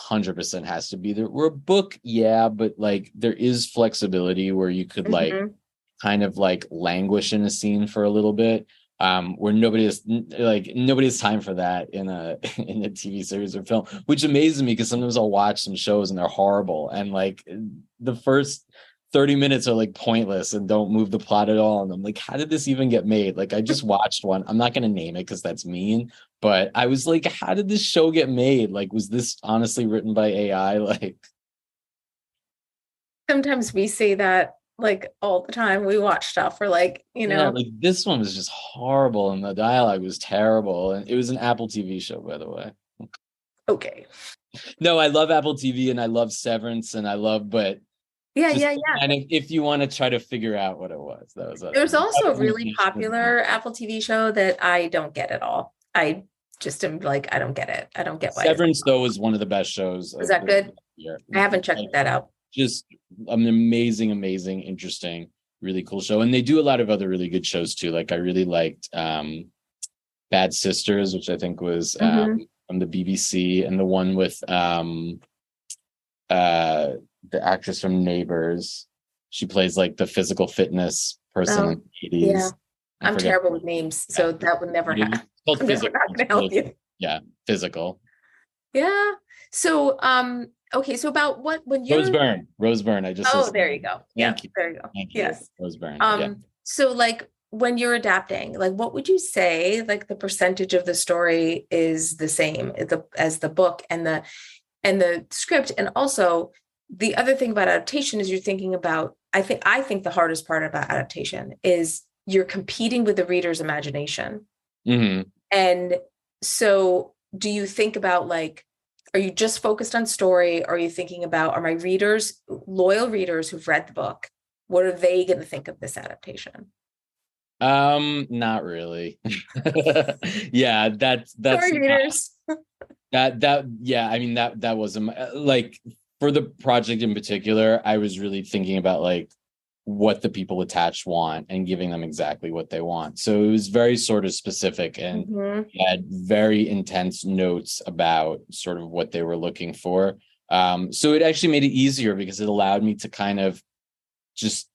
100% has to be there. We're a book, yeah, but like there is flexibility where you could like Mhm. kind of like languish in a scene for a little bit. where nobody has time for that in a in a TV series or film, which amazes me because sometimes I'll watch some shows and they're horrible, and like the first 30 minutes are like pointless and don't move the plot at all. And I'm like, how did this even get made? Like, I just watched one. I'm not going to name it because that's mean, but I was like, how did this show get made? Like, was this honestly written by AI? Like, Sometimes we say that like all the time. We watch stuff. We're like, yeah, like this one was just horrible and the dialogue was terrible. And it was an Apple TV show, by the way. okay. No, I love Apple TV and I love Severance and but Yeah, just yeah, yeah. and if you want to try to figure out what it was, There's also a really popular Apple TV show that I don't get at all. I just am like, I don't get it. I don't get why. Severance, though, was one of the best shows. Is that good? Year. I haven't checked that out. Just an amazing, interesting, really cool show. And they do a lot of other really good shows too. Like I really liked Bad Sisters, which I think was from the BBC, and the one with the actress from Neighbors. She plays like the physical fitness person in the 80s. Yeah. I'm terrible with names, so that would never happen. It's called Physical. Not gonna help you. Yeah, Physical. Yeah. So okay, so about when you Rose Byrne. I just there you go. Yeah, there you go. Thank you. Yes. Rose Byrne. So like when you're adapting, like what would you say like the percentage of the story is the same as the book and the script? And also the other thing about adaptation is you're thinking about, I think the hardest part about adaptation is you're competing with the reader's imagination. Mm-hmm. And so do you think about like, are you just focused on story? Are you thinking about, are my readers, loyal readers who've read the book, what are they going to think of this adaptation? Not really. Yeah, that's sorry, readers. Yeah, I mean that wasn't like for the project in particular, I was really thinking about like what the people attached want and giving them exactly what they want. So it was very sort of specific and had very intense notes about sort of what they were looking for. So it actually made it easier because it allowed me to kind of just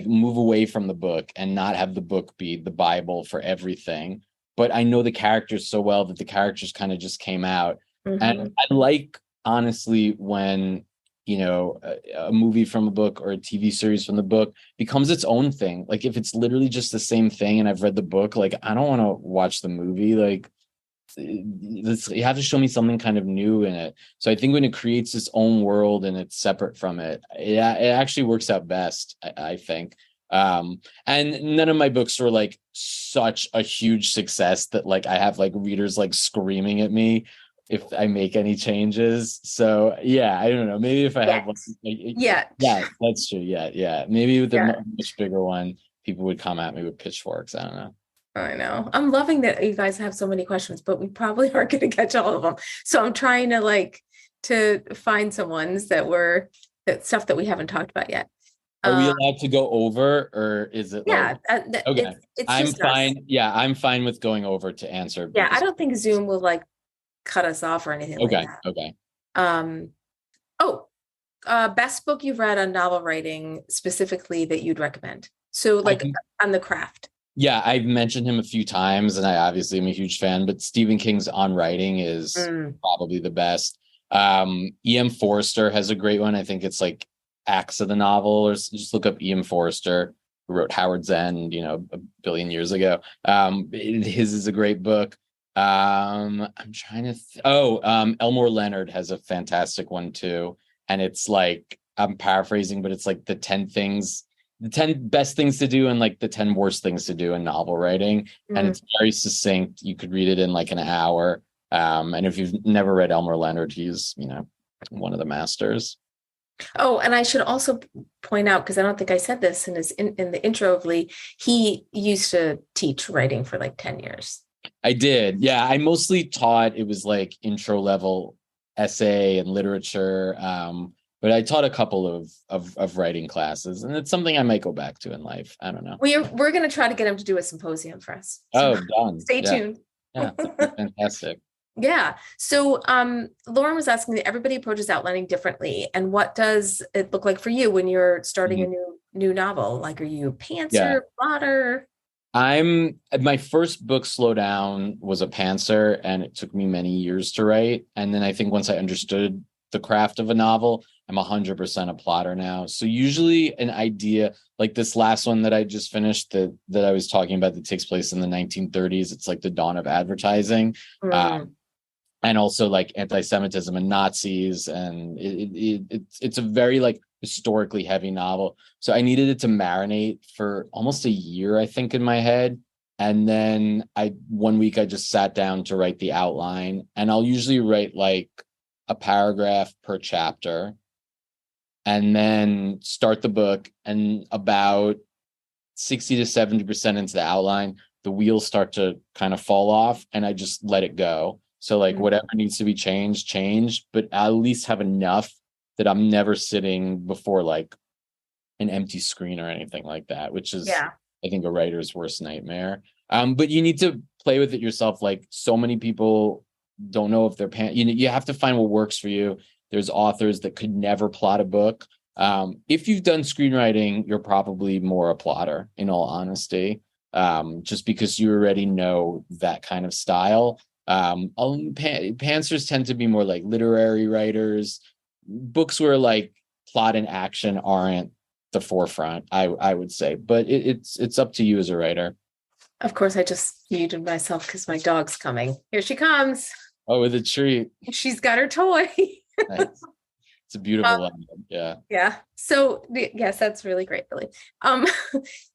move away from the book and not have the book be the Bible for everything. But I know the characters so well that the characters kind of just came out. And I like, honestly, when a movie from a book or a TV series from the book becomes its own thing. Like if it's literally just the same thing and I've read the book, like I don't want to watch the movie. Like you have to show me something kind of new in it. So I think when it creates its own world and it's separate from it, it actually works out best, I think. And none of my books were like such a huge success that like I have like readers like screaming at me if I make any changes. So yeah, I don't know. Maybe if I had one, yeah, that's true. Yeah. Maybe with a much bigger one, people would come at me with pitchforks. I don't know. I know. I'm loving that you guys have so many questions, but we probably aren't going to catch all of them. So I'm trying to find some ones that stuff that we haven't talked about yet. Are we allowed to go over, or is it? Yeah. Okay. I'm fine. Us. Yeah, I'm fine with going over to answer. Yeah, I don't think Zoom will like cut us off or anything like that. Okay. Best book you've read on novel writing specifically that you'd recommend? So like on the craft. Yeah, I've mentioned him a few times and I obviously am a huge fan, but Stephen King's On Writing is probably the best. E.M. Forster has a great one. I think it's like Acts of the Novel, or just look up E.M. Forster, who wrote Howard's End, a billion years ago. His is a great book. I'm trying to Elmore Leonard has a fantastic one too, and it's like, I'm paraphrasing, but it's like the 10 best things to do and like the 10 worst things to do in novel writing, and it's very succinct. You could read it in like an hour, and if you've never read Elmore Leonard, he's one of the masters. Oh, and I should also point out, because I don't think I said this in the intro of Lee, he used to teach writing for like 10 years. I did. Yeah. I mostly taught, it was like intro level essay and literature. But I taught a couple of writing classes, and it's something I might go back to in life. I don't know. We're going to try to get him to do a symposium for us. So done. Stay tuned. Yeah, fantastic. Yeah. So Lauren was asking that everybody approaches outlining differently. And what does it look like for you when you're starting a new novel? Like, are you pantser, plotter? My first book, Slow Down, was a pantser, and it took me many years to write. And then I think once I understood the craft of a novel, I'm 100% a plotter now. So usually an idea like this last one that I just finished, that I was talking about, that takes place in the 1930s. It's like the dawn of advertising. Mm. And also like anti-Semitism and Nazis, and it's a very like historically heavy novel. So I needed it to marinate for almost a year, I think, in my head. And then one week I just sat down to write the outline, and I'll usually write like a paragraph per chapter, and then start the book. And about 60 to 70% into the outline, the wheels start to kind of fall off, and I just let it go. So like whatever needs to be changed, change, but I at least have enough that I'm never sitting before like an empty screen or anything like that, which is, Yeah. I think, a writer's worst nightmare. But you need to play with it yourself. Like, so many people don't know if they're you have to find what works for you. There's authors that could never plot a book. If you've done screenwriting, you're probably more a plotter, in all honesty, just because you already know that kind of style. Pantsers tend to be more like literary writers, books where like plot and action aren't the forefront, I would say, but it's up to you as a writer. Of course, I just muted myself because my dog's coming. Here she comes. Oh, with a treat. She's got her toy. Nice. It's a beautiful one. Yeah. Yeah. So yes, that's really great, Billy. Um,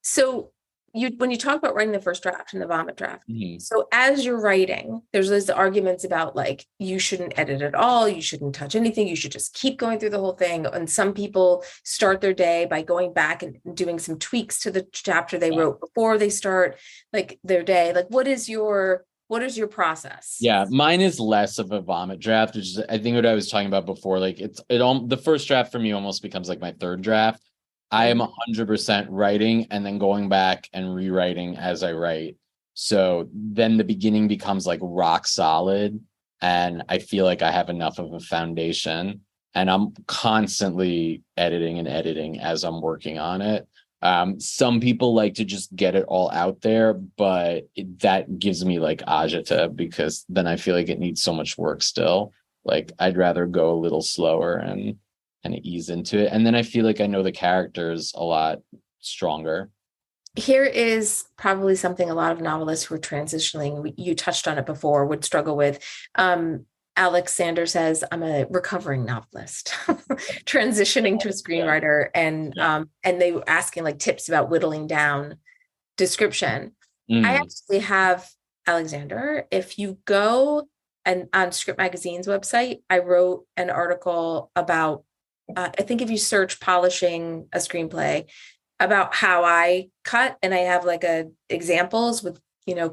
so when you talk about writing the first draft and the vomit draft, so as you're writing, there's those arguments about like you shouldn't edit at all, you shouldn't touch anything, you should just keep going through the whole thing. And some people start their day by going back and doing some tweaks to the chapter they wrote before they start like their day. Like what is your process? Yeah, mine is less of a vomit draft, which is, I think, what I was talking about before. Like the first draft for me almost becomes like my third draft. I am 100% writing and then going back and rewriting as I write. So then the beginning becomes like rock solid, and I feel like I have enough of a foundation, and I'm constantly editing and editing as I'm working on it. Some people like to just get it all out there, but that gives me like agita, because then I feel like it needs so much work still. Like I'd rather go a little slower and ease into it. And then I feel like I know the characters a lot stronger. Here is probably something a lot of novelists who are transitioning, you touched on it before, would struggle with. Alex Sander says, I'm a recovering novelist, transitioning to a screenwriter, and they were asking like tips about whittling down description. I actually have, Alexander, if you go and on Script Magazine's website, I wrote an article about, I think if you search polishing a screenplay, about how I cut, and I have like examples with,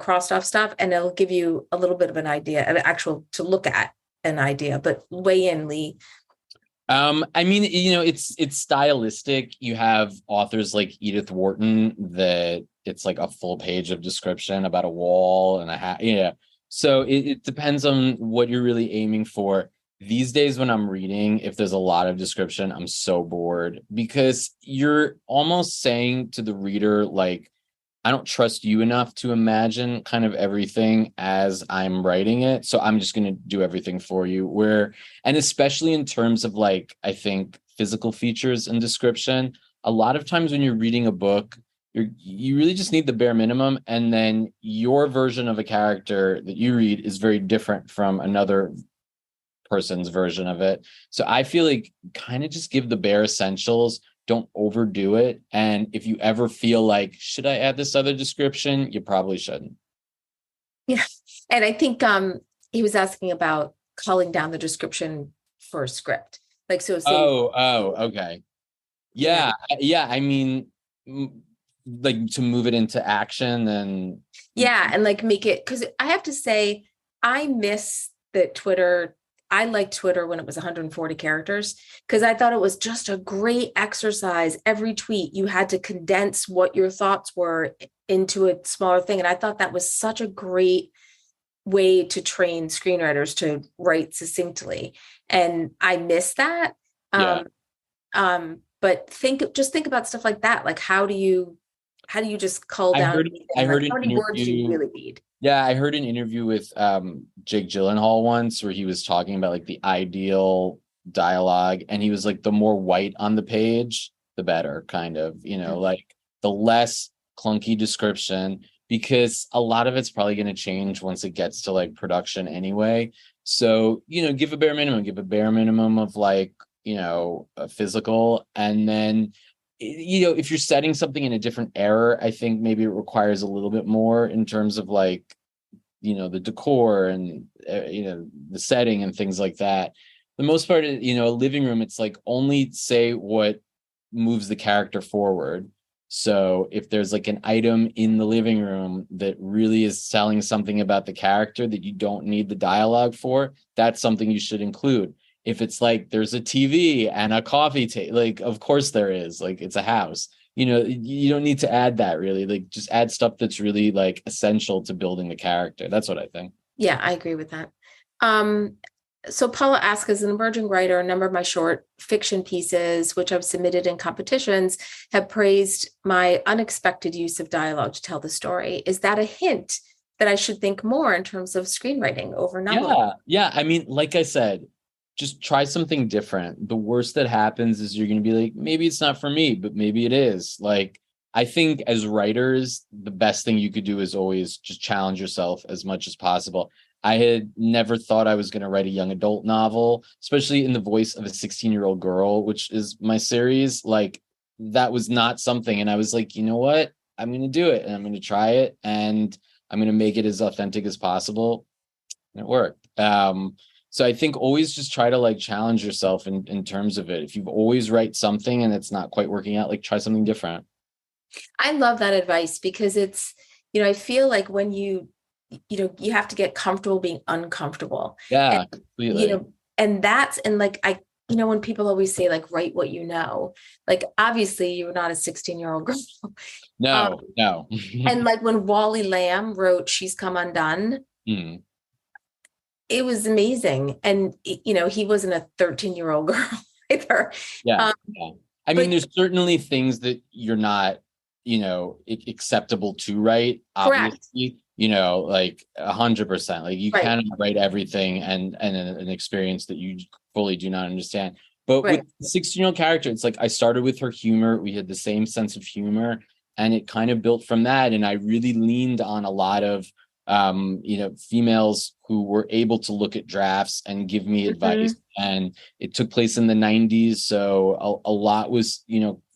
crossed off stuff, and it'll give you a little bit of an idea, an actual to look at an idea, but weigh in, Lee. I mean, it's stylistic. You have authors like Edith Wharton that it's like a full page of description about a wall and a hat. Yeah. So it depends on what you're really aiming for. These days when I'm reading, if there's a lot of description, I'm so bored, because you're almost saying to the reader, like, I don't trust you enough to imagine kind of everything as I'm writing it. So I'm just going to do everything for you. And especially in terms of like, I think physical features and description, a lot of times when you're reading a book, you really just need the bare minimum. And then your version of a character that you read is very different from another person's version of it. So I feel like kind of just give the bare essentials. Don't overdo it. And if you ever feel like, should I add this other description? You probably shouldn't. Yeah. And I think he was asking about culling down the description for a script. Like, so say, okay. Yeah. I mean, like to move it into action and. Yeah. And like make it, because I have to say, I miss that Twitter. I liked Twitter when it was 140 characters, because I thought it was just a great exercise. Every tweet, you had to condense what your thoughts were into a smaller thing. And I thought that was such a great way to train screenwriters to write succinctly. And I miss that. Yeah. But think about stuff like that. Like, how do you how do you just cull I down heard I anything? Like heard an how many words do you interview. really need? Yeah, I heard an interview with Jake Gyllenhaal once where he was talking about like the ideal dialogue, and he was like, the more white on the page, the better, kind of, like the less clunky description, because a lot of it's probably going to change once it gets to like production anyway. So, give a bare minimum of like, a physical, and then if you're setting something in a different era, I think maybe it requires a little bit more in terms of like, the decor and, the setting and things like that. The most part, a living room, it's like only say what moves the character forward. So if there's like an item in the living room that really is selling something about the character that you don't need the dialogue for, that's something you should include. If it's like there's a TV and a coffee table, like of course there is, like it's a house. You don't need to add that really. Like just add stuff that's really like essential to building the character. That's what I think. Yeah, I agree with that. Um, so Paula asks, as an emerging writer, a number of my short fiction pieces, which I've submitted in competitions, have praised my unexpected use of dialogue to tell the story. Is that a hint that I should think more in terms of screenwriting over noveling? Yeah. I mean, like I said, just try something different. The worst that happens is you're going to be like, maybe it's not for me, but maybe it is. Like, I think as writers, the best thing you could do is always just challenge yourself as much as possible. I had never thought I was going to write a young adult novel, especially in the voice of a 16-year-old girl, which is my series. Like, that was not something. And I was like, you know what? I'm going to do it, and I'm going to try it, and I'm going to make it as authentic as possible. And it worked. So I think always just try to like challenge yourself in terms of it. If you've always write something and it's not quite working out, like try something different. I love that advice because it's, I feel like when you have to get comfortable being uncomfortable. Yeah, And, completely. and like, when people always say like, write what you know, like, obviously you're not a 16-year-old girl. Um, No. and like when Wally Lamb wrote She's Come Undone, Mm. it was amazing. And, he wasn't a 13-year-old girl either. Yeah, Um, yeah. I mean, but there's certainly things that you're not, acceptable to write, correct. obviously, like 100%. Like you Right. cannot write everything and an experience that you fully do not understand. But with Right. the 16-year-old character, it's like I started with her humor. We had the same sense of humor, and it kind of built from that. And I really leaned on a lot of females who were able to look at drafts and give me advice. Mhm. And it took place in the 90s. So a lot was,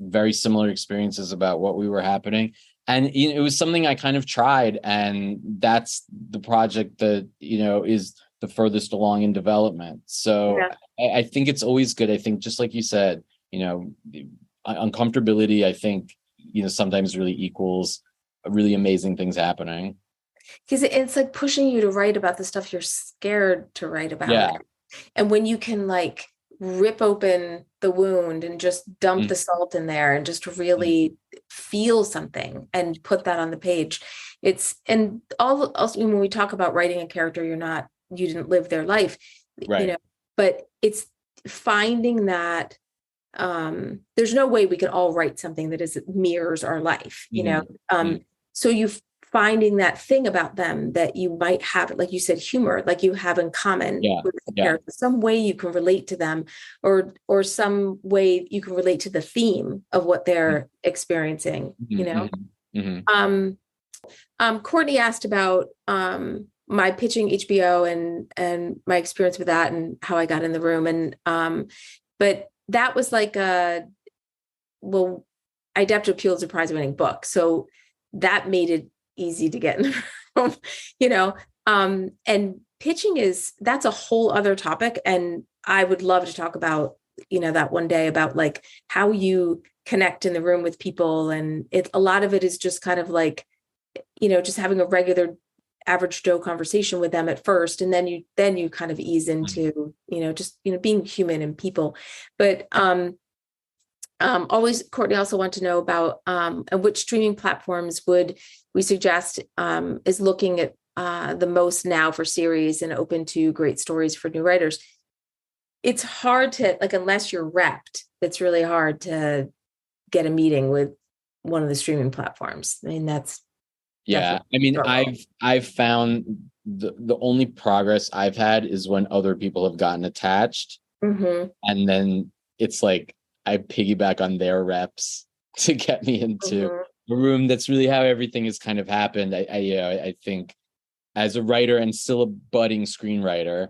very similar experiences about what we were happening. And it was something I kind of tried. And that's the project that, is the furthest along in development. So Yeah. I think it's always good. I think just like you said, uncomfortability, I think, sometimes really equals really amazing things happening. Because it's like pushing you to write about the stuff you're scared to write about. Yeah. And when you can like rip open the wound and just dump the salt in there and just Mhm. really feel something and put that on the page, and all also when we talk about writing a character, you didn't live their life, Right. but it's finding that there's no way we could all write something that mirrors our life, Mhm. Mhm. so you finding that thing about them that you might have, like you said, humor, like you have in common Yeah. with the Yeah. character, some way you can relate to them, or some way you can relate to the theme of what they're experiencing, Mhm. Mhm. Mhm. um Courtney asked about my pitching HBO and my experience with that and how I got in the room. And but that was like well, I adapted a Pulitzer Prize winning book. So that made it easy to get in the room, and pitching that's a whole other topic. And I would love to talk about, that one day, about like how you connect in the room with people. And a lot of it is just kind of like, just having a regular average Joe conversation with them at first. And then you kind of ease Mhm. into, just, being human and people. But always, Courtney also wanted to know about and which streaming platforms would we suggest is looking at the most now for series and open to great stories for new writers. It's hard to, like, unless you're repped, it's really hard to get a meeting with one of the streaming platforms. I mean, that's Yeah. definitely I mean, struggle. I've found the only progress I've had is when other people have gotten attached, Mm-hmm. and then it's like I piggyback on their reps to get me into Mm-hmm. a room. That's really how everything has kind of happened. I think as a writer and still a budding screenwriter.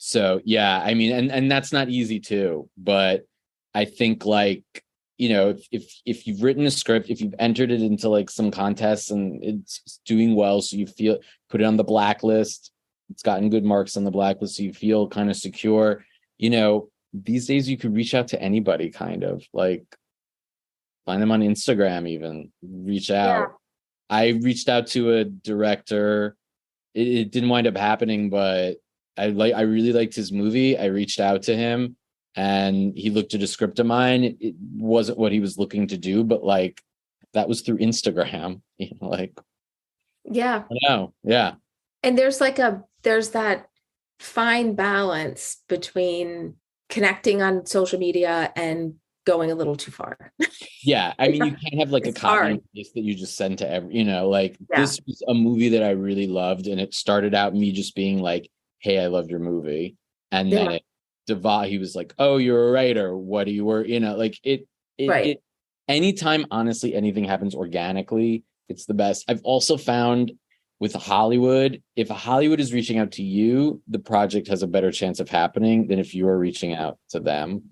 So yeah, I mean, and that's not easy too, but I think like, if you've written a script, if you've entered it into like some contests and it's doing well, so you feel, put it on the blacklist, it's gotten good marks on the blacklist, so you feel kind of secure, these days you could reach out to anybody, kind of like find them on Instagram, even reach Yeah. out. I reached out to a director. It didn't wind up happening, but I really liked his movie. I reached out to him and he looked at a script of mine. It wasn't what he was looking to do, but like that was through Instagram. Like, Yeah. I know. Yeah. And there's that fine balance between connecting on social media and going a little too far. Yeah. I mean, you can't have like a It's copy hard. and paste that you just send to every, like Yeah. this was a movie that I really loved. And it started out me just being like, hey, I loved your movie. And then Yeah. he was like, oh, you're a writer. What do you work? Like Right. it, anytime, honestly, anything happens organically, it's the best. I've also found with Hollywood, if Hollywood is reaching out to you, the project has a better chance of happening than if you are reaching out to them.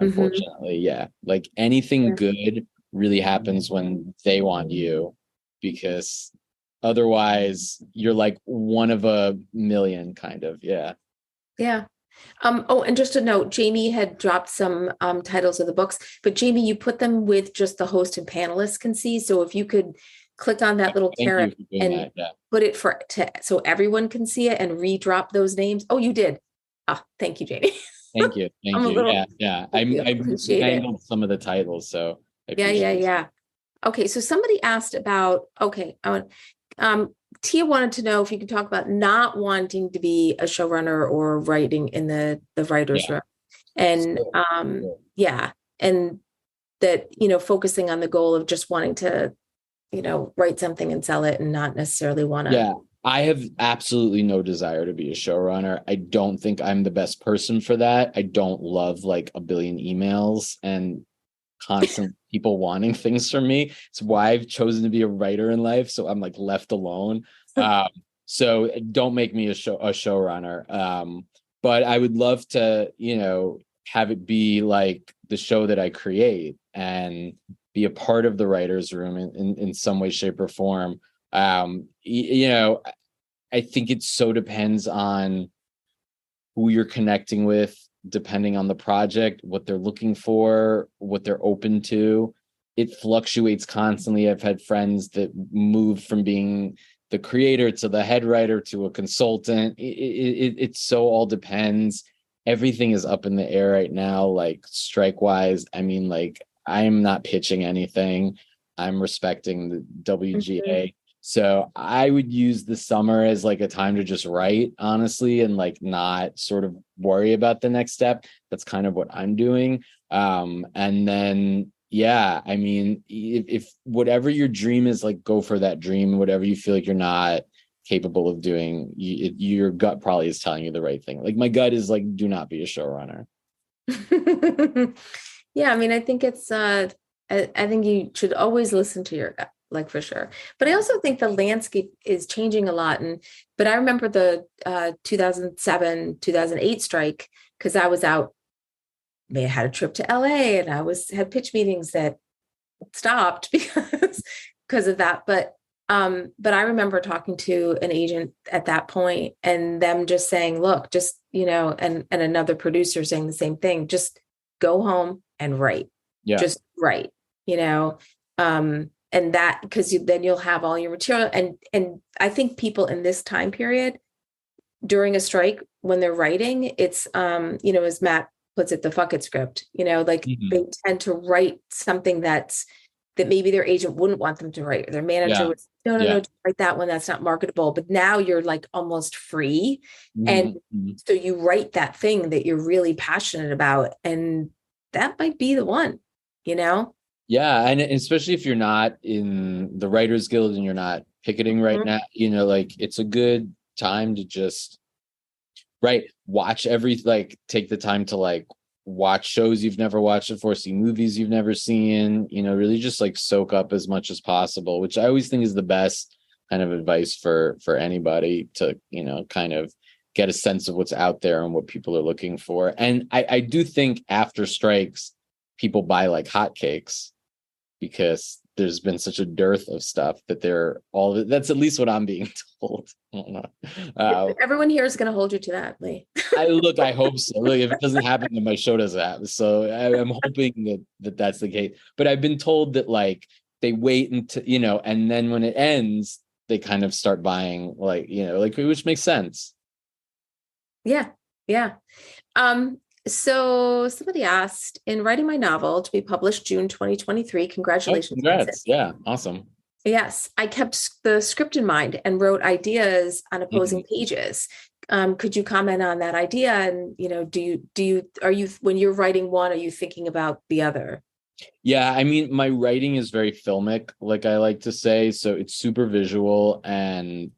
Mm-hmm. Unfortunately, yeah. Like anything Yeah. good really happens when they want you, because otherwise you're like one of a million, kind of. Yeah. Yeah. Oh, and just a note, Jamie had dropped some titles of the books, but Jamie, you put them with just the host and panelists can see. So if you could click on that little Thank you caret for doing and that. Yeah. put it so everyone can see it and redrop those names. Oh, you did. Ah, thank you, Jamie. Thank you. I'm Thank a you. little, Yeah. Yeah. thank you. I Appreciate it. mangled some of the titles, so I Yeah, appreciate yeah, it. yeah. Okay, so somebody asked about, okay, Tia wanted to know if you could talk about not wanting to be a showrunner or writing in the writer's Yeah. room. And So, yeah, and that, focusing on the goal of just wanting to, write something and sell it and not necessarily want to. yeah. I have absolutely no desire to be a showrunner. I don't think I'm the best person for that. I don't love like a billion emails and constant people wanting things from me. It's why I've chosen to be a writer in life. So I'm like left alone. So don't make me a showrunner. But I would love to, have it be like the show that I create and be a part of the writer's room in some way, shape, or form. I think it so depends on who you're connecting with, depending on the project, what they're looking for, what they're open to. It fluctuates constantly. I've had friends that moved from being the creator to the head writer to a consultant. It so all depends. Everything is up in the air right now, like strike wise. I mean, like I'm not pitching anything. I'm respecting the Mhm. WGA. So I would use the summer as like a time to just write, honestly, and like not sort of worry about the next step. That's kind of what I'm doing. And then, yeah, I mean, if whatever your dream is, like go for that dream. Whatever you feel like you're not capable of doing, your gut probably is telling you the right thing. Like my gut is like, do not be a showrunner. Yeah, I mean, I think it's I think you should always listen to your gut, like for sure. But I also think the landscape is changing a lot. But I remember the 2007, 2008 strike because I was out, I had a trip to LA and had pitch meetings that stopped because of that. But I remember talking to an agent at that point and them just saying, look, just, and another producer saying the same thing, just go home and write. Yeah. Just write, and that because then you'll have all your material. And I think people in this time period during a strike when they're writing, it's as Matt puts it, the fuck it script, like Mhm. they tend to write something that maybe their agent wouldn't want them to write, or their manager Yeah. would say, no, no, Yeah. no, don't write that one, that's not marketable. But now you're like almost free. And Mhm. Mhm. so you write that thing that you're really passionate about, and that might be the one, you know? Yeah, and especially if you're not in the Writers Guild and you're not picketing right Mhm. now, like it's a good time to just watch take the time to watch shows you've never watched before, see movies you've never seen, really just like soak up as much as possible, which I always think is the best kind of advice for anybody to, kind of get a sense of what's out there and what people are looking for. And I do think after strikes, people buy like hotcakes because there's been such a dearth of stuff that that's at least what I'm being told. I don't know. Everyone here is going to hold you to that, Lee. I hope so. Look, if it doesn't happen, then my show doesn't happen. So I'm hoping that's the case. But I've been told that they wait until, and then when it ends, they kind of start buying which makes sense. Yeah. Yeah. So somebody asked, in writing my novel to be published June 2023, Oh, congratulations, congrats. Vincent. Yeah, awesome. Yes, I kept the script in mind and wrote ideas on opposing Mhm. pages. Could you comment on that idea? And, are you, when you're writing one, are you thinking about the other? Yeah, I mean, my writing is very filmic, like I like to say. So it's super visual, and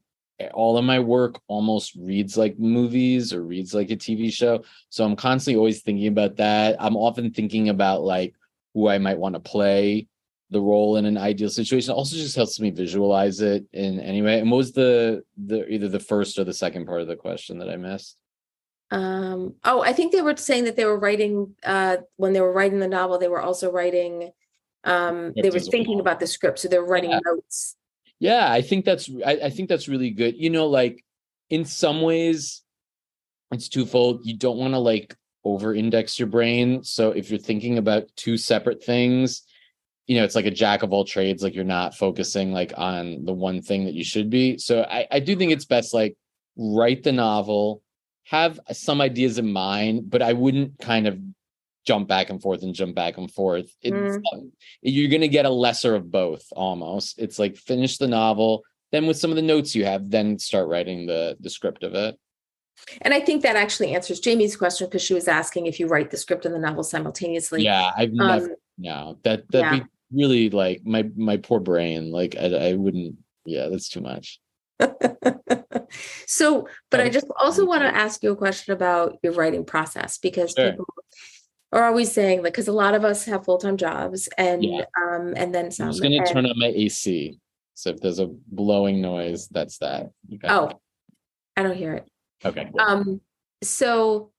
all of my work almost reads like movies or reads like a TV show. So I'm constantly always thinking about that. I'm often thinking about who I might want to play the role in an ideal situation. It also just helps me visualize it in any way. And what was the either the first or the second part of the question that I missed? I think they were saying that they were writing, when they were writing the novel, they were also writing, they Script were as thinking well. about the script. So they were Yeah. writing notes. Yeah, I think that's really good. In some ways it's twofold. You don't want to over index your brain. So if you're thinking about two separate things, it's like a jack of all trades, like you're not focusing on the one thing that you should be. So I do think it's best write the novel, have some ideas in mind, but I wouldn't kind of jump back and forth and jump back and forth. Mm. You're going to get a lesser of both almost. It's like finish the novel, then with some of the notes you have, then start writing the script of it. And I think that actually answers Jamie's question, because she was asking if you write the script and the novel simultaneously. Yeah, I've never, Um, no, that'd yeah. be really my poor brain. I wouldn't, yeah, that's too much. So, but I Oh, just also want to ask you a question about your writing process, because sure. people are always saying, like, because a lot of us have full-time jobs Yeah. and then I'm just some. gonna And turn on my AC. So if there's a blowing noise, that's that. Okay. oh, I don't hear it. Okay, good. So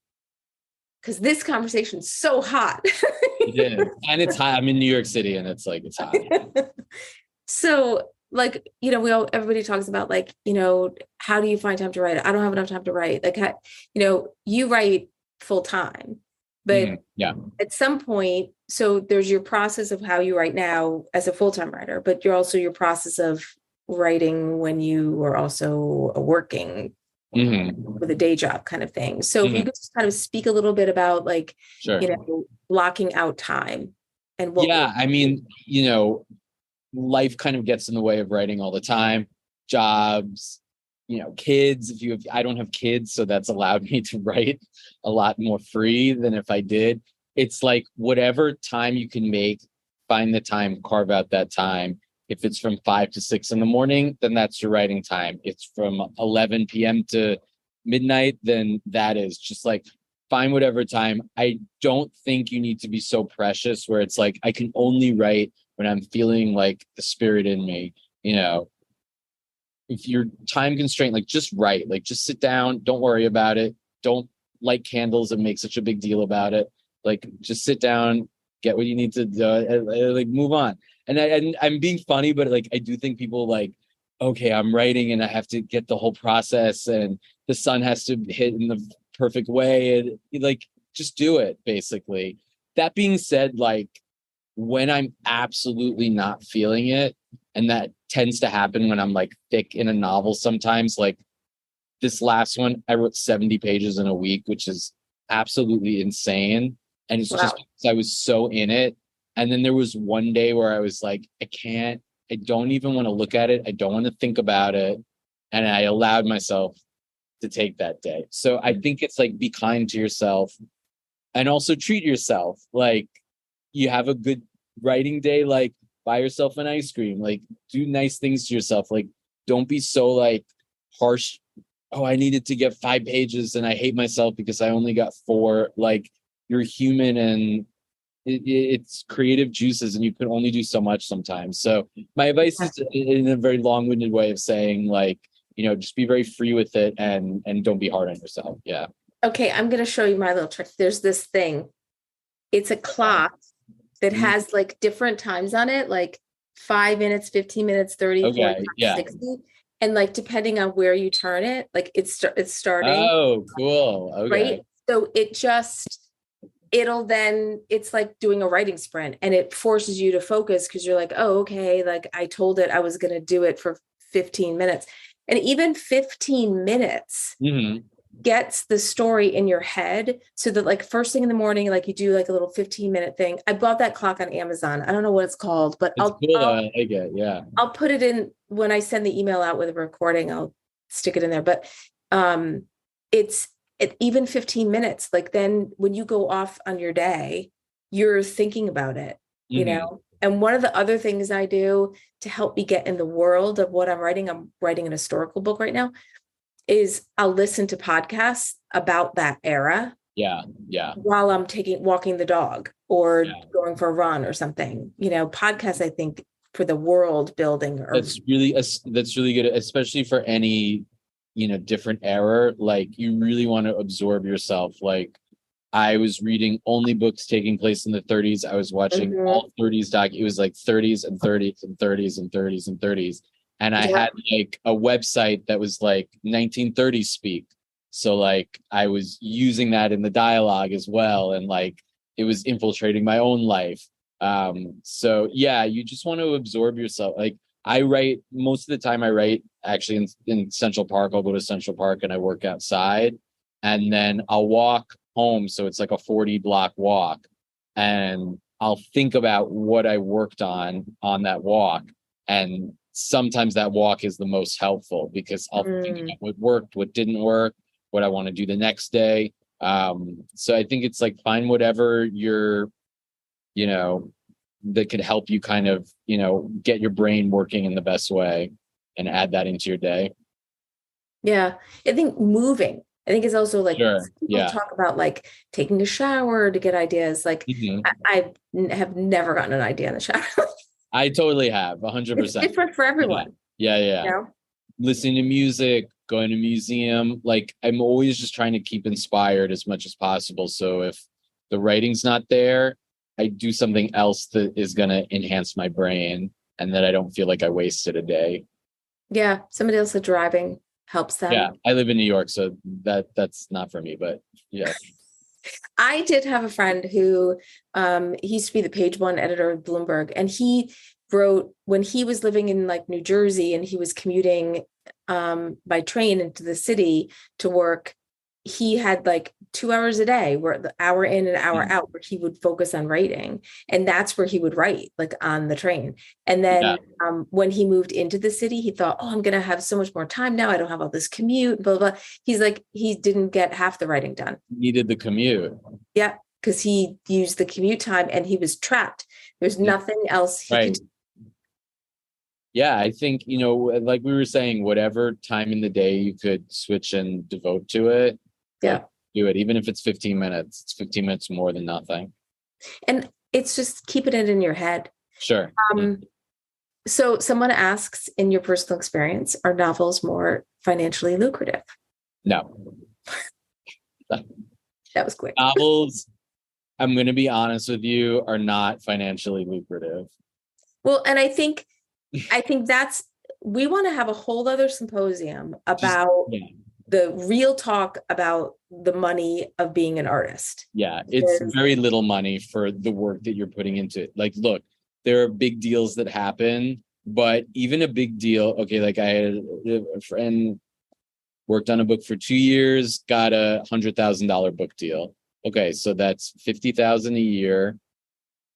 because this conversation's so hot. It is. And it's hot. I'm in New York City and it's hot. So, like, everybody talks about, like, how do you find time to write? I don't have enough time to write. Like, you write full time, but Yeah. at some point, so there's your process of how you write now as a full-time writer, but you're also your process of writing when you are also working with a day job kind of thing. So if you could just kind of speak a little bit about, like, Sure. blocking out time and what. Yeah, I mean, life kind of gets in the way of writing all the time. Jobs, kids. I don't have kids, so that's allowed me to write a lot more free than if I did. It's like whatever time you can make, find the time, carve out that time. If it's from 5 to 6 in the morning, then that's your writing time. It's from 11 p.m. to midnight, then that is just find whatever time. I don't think you need to be so precious where it's like I can only write when I'm feeling like the spirit in me. If you're time constrained, just write, just sit down, don't worry about it. Don't light candles and make such a big deal about it. Just sit down, get what you need to do, and move on. And I'm being funny, but I do think people okay, I'm writing and I have to get the whole process and the sun has to hit in the perfect way. And just do it, basically. That being said, when I'm absolutely not feeling it, and that tends to happen when I'm thick in a novel sometimes, this last one, I wrote 70 pages in a week, which is absolutely insane. And it's just because I was so in it. And then there was one day where I was like, I don't even want to look at it. I don't want to think about it. And I allowed myself to take that day. So I think it's be kind to yourself and also treat yourself. You have a good writing day, like buy yourself an ice cream, like do nice things to yourself. Like don't be so like harsh. Oh, I needed to get 5 pages and I hate myself because I only got 4. Like you're human and it's creative juices and you can only do so much sometimes. So my advice is in a very long-winded way of saying like, just be very free with it and don't be hard on yourself. Yeah. Okay, I'm going to show you my little trick. There's this thing. It's a clock that has like different times on it, like 5 minutes, 15 minutes, 30, Okay, 45, yeah. 60. And like, depending on where you turn it, like it's starting. Oh, cool. Okay. Right. So it's like doing a writing sprint, and it forces you to focus because you're like, oh, okay, like I told it I was going to do it for 15 minutes. And even 15 minutes gets the story in your head, so that like first thing in the morning, like you do like a little 15-minute thing. I bought that clock on Amazon. I don't know what it's called, but It's cool. I like it. Yeah. I'll put it in when I send the email out with a recording. I'll stick it in there. But it's even 15 minutes. Like then when you go off on your day, you're thinking about it, And one of the other things I do to help me get in the world of what I'm writing an historical book right now, is I'll listen to podcasts about that era. Yeah. Yeah. While I'm walking the dog or going for a run or something, podcasts, I think for the world building. That's really good, especially for any, different era. Like you really want to absorb yourself. Like I was reading only books taking place in the 30s. I was watching all 30s it was like 30s and 30s and 30s and 30s and 30s. And I had like a website that was like 1930s speak. So like I was using that in the dialogue as well. And like it was infiltrating my own life. So yeah, you just want to absorb yourself. Like I write most of the time, I write actually in Central Park. I'll go to Central Park and I work outside, and then I'll walk home. So it's like a 40-block walk, and I'll think about what I worked on that walk. And sometimes that walk is the most helpful because I'll think about what worked, what didn't work, what I want to do the next day. So I think it's like find whatever you're, that could help you kind of, get your brain working in the best way and add that into your day. Yeah. I think moving. I think it's also like people talk about like taking a shower to get ideas. Like I have never gotten an idea in the shower. I totally have 100%. It's different for everyone. Yeah. Listening to music, going to museum. Like I'm always just trying to keep inspired as much as possible. So if the writing's not there, I do something else that is going to enhance my brain and that I don't feel like I wasted a day. Yeah. Somebody else driving helps them. Yeah. I live in New York, so that's not for me, but yeah. I did have a friend who he used to be the page one editor of Bloomberg, and he wrote when he was living in like New Jersey and he was commuting by train into the city to work. He had like 2 hours a day, where the hour in and hour out, where he would focus on writing, and that's where he would write, like on the train. And then when he moved into the city, he thought, oh, I'm going to have so much more time now. I don't have all this commute, blah, blah, blah. He's like, he didn't get half the writing done. Needed the commute. Yeah, because he used the commute time and he was trapped. There's nothing else he could do. Yeah, I think, like we were saying, whatever time in the day you could switch and devote to it. Yeah. Do it. Even if it's 15 minutes, it's 15 minutes more than nothing. And it's just keeping it in your head. Sure. So someone asks, in your personal experience, are novels more financially lucrative? No. That was quick. Novels, I'm going to be honest with you, are not financially lucrative. Well, and I think we want to have a whole other symposium about the real talk about the money of being an artist. Yeah, it's very little money for the work that you're putting into it. Like, look, there are big deals that happen, but even a big deal, okay, like I had a friend worked on a book for 2 years, got a $100,000 book deal. Okay, so that's $50,000 a year,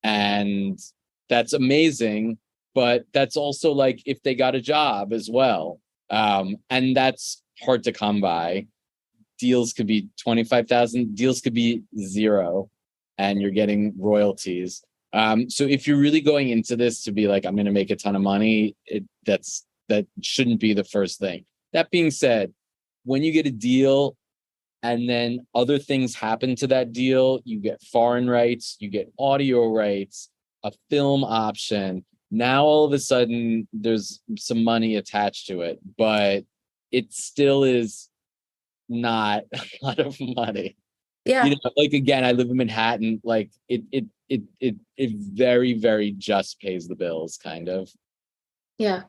and that's amazing. But that's also like if they got a job as well, and that's hard to come by. Deals could be 25,000. Deals could be 0, and you're getting royalties. So if you're really going into this to be like, I'm going to make a ton of money, that shouldn't be the first thing. That being said, when you get a deal and then other things happen to that deal, you get foreign rights, you get audio rights, a film option. Now all of a sudden there's some money attached to it, but it still is not a lot of money. Yeah. Like again, I live in Manhattan. Like it very, very just pays the bills, kind of. Yeah.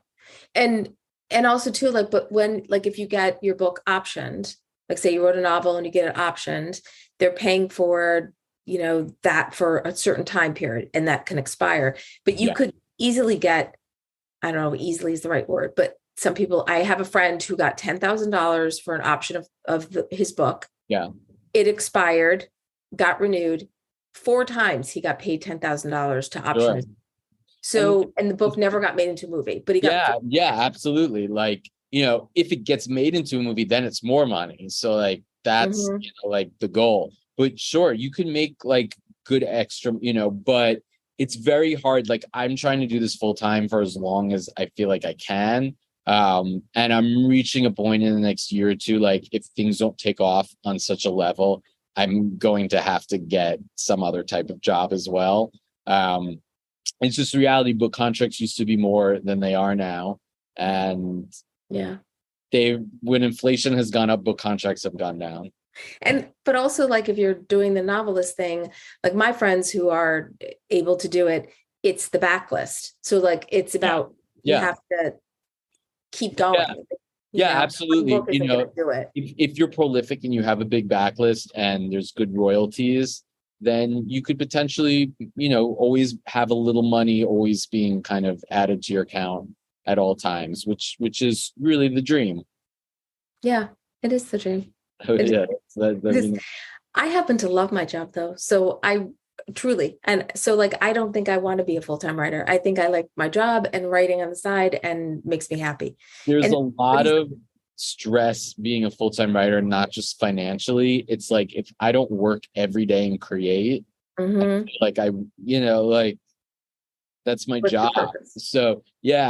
And also too, like, but when, like, if you get your book optioned, like say you wrote a novel and you get it optioned, they're paying for, that for a certain time period, and that can expire. But you could easily get, I don't know, easily is the right word, but some people, I have a friend who got $10,000 for an option of his book. Yeah. It expired, got renewed 4 times. He got paid $10,000 to option his. So, and the book never got made into a movie, but he got. Yeah, absolutely. Like, if it gets made into a movie, then it's more money. So like, that's, like the goal. But sure, you can make like good extra, but it's very hard. Like I'm trying to do this full time for as long as I feel like I can. And I'm reaching a point in the next year or two, like if things don't take off on such a level, I'm going to have to get some other type of job as well. It's just reality. Book contracts used to be more than they are now. And when inflation has gone up, book contracts have gone down. But also, like, if you're doing the novelist thing, like my friends who are able to do it, it's the backlist. So like, it's about, you have to keep going. Absolutely. Do it. If you're prolific and you have a big backlist and there's good royalties, then you could potentially, always have a little money always being kind of added to your account at all times, which is really the dream. Yeah, it is the dream. I happen to love my job though. So I truly, and so like, I don't think I want to be a full-time writer. I think I like my job, and writing on the side and makes me happy. There's a lot of stress being a full-time writer, not just financially. It's like, if I don't work every day and create, like that's my job. So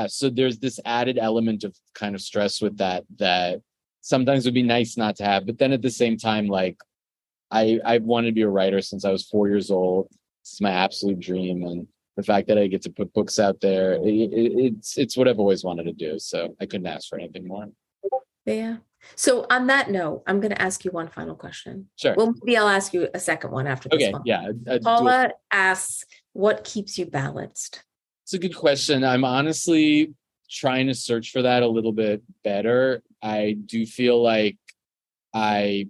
so there's this added element of kind of stress with that sometimes would be nice not to have. But then at the same time, like I wanted to be a writer since I was 4 years old. It's my absolute dream, and the fact that I get to put books out there, it's what I've always wanted to do. So I couldn't ask for anything more. Yeah. So on that note, I'm going to ask you one final question. Sure. Well, maybe I'll ask you a second one after this one. Yeah. Paula asks, what keeps you balanced? It's a good question. I'm honestly trying to search for that a little bit better. I do feel like I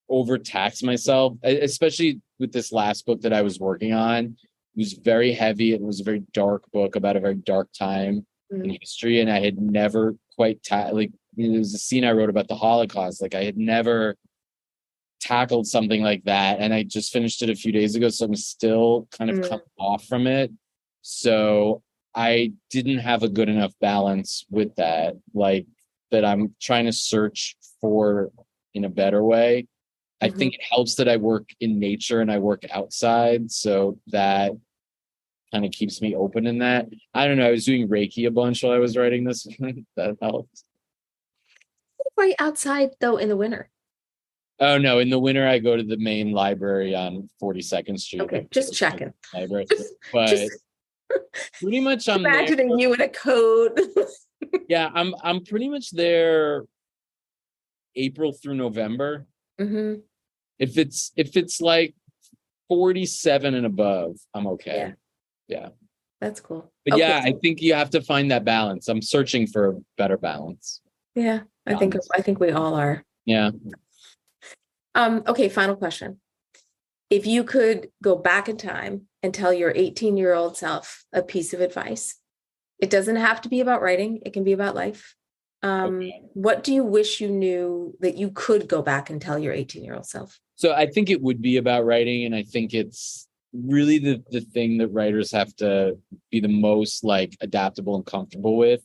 overtax myself, especially with this last book that I was working on. It was very heavy. It was a very dark book about a very dark time in history. And I had never quite there was a scene I wrote about the Holocaust. Like I had never tackled something like that. And I just finished it a few days ago. So I'm still kind of coming off from it. So I didn't have a good enough balance with that, like that I'm trying to search for in a better way. I think it helps that I work in nature and I work outside. So that kind of keeps me open in that. I don't know. I was doing Reiki a bunch while I was writing this. That helps. Right outside though in the winter. Oh no, in the winter I go to the main library on 42nd Street. Okay, just checking. Library. But pretty much I'm imagining there. You in a coat. Yeah, I'm pretty much there April through November. If it's like 47 and above, I'm okay. Yeah. That's cool. But I think you have to find that balance. I'm searching for a better balance. Yeah, I think we all are. Yeah. Okay, final question. If you could go back in time and tell your 18-year-old self a piece of advice, it doesn't have to be about writing. It can be about life. What do you wish you knew that you could go back and tell your 18-year-old self? So I think it would be about writing. And I think it's really the thing that writers have to be the most like adaptable and comfortable with.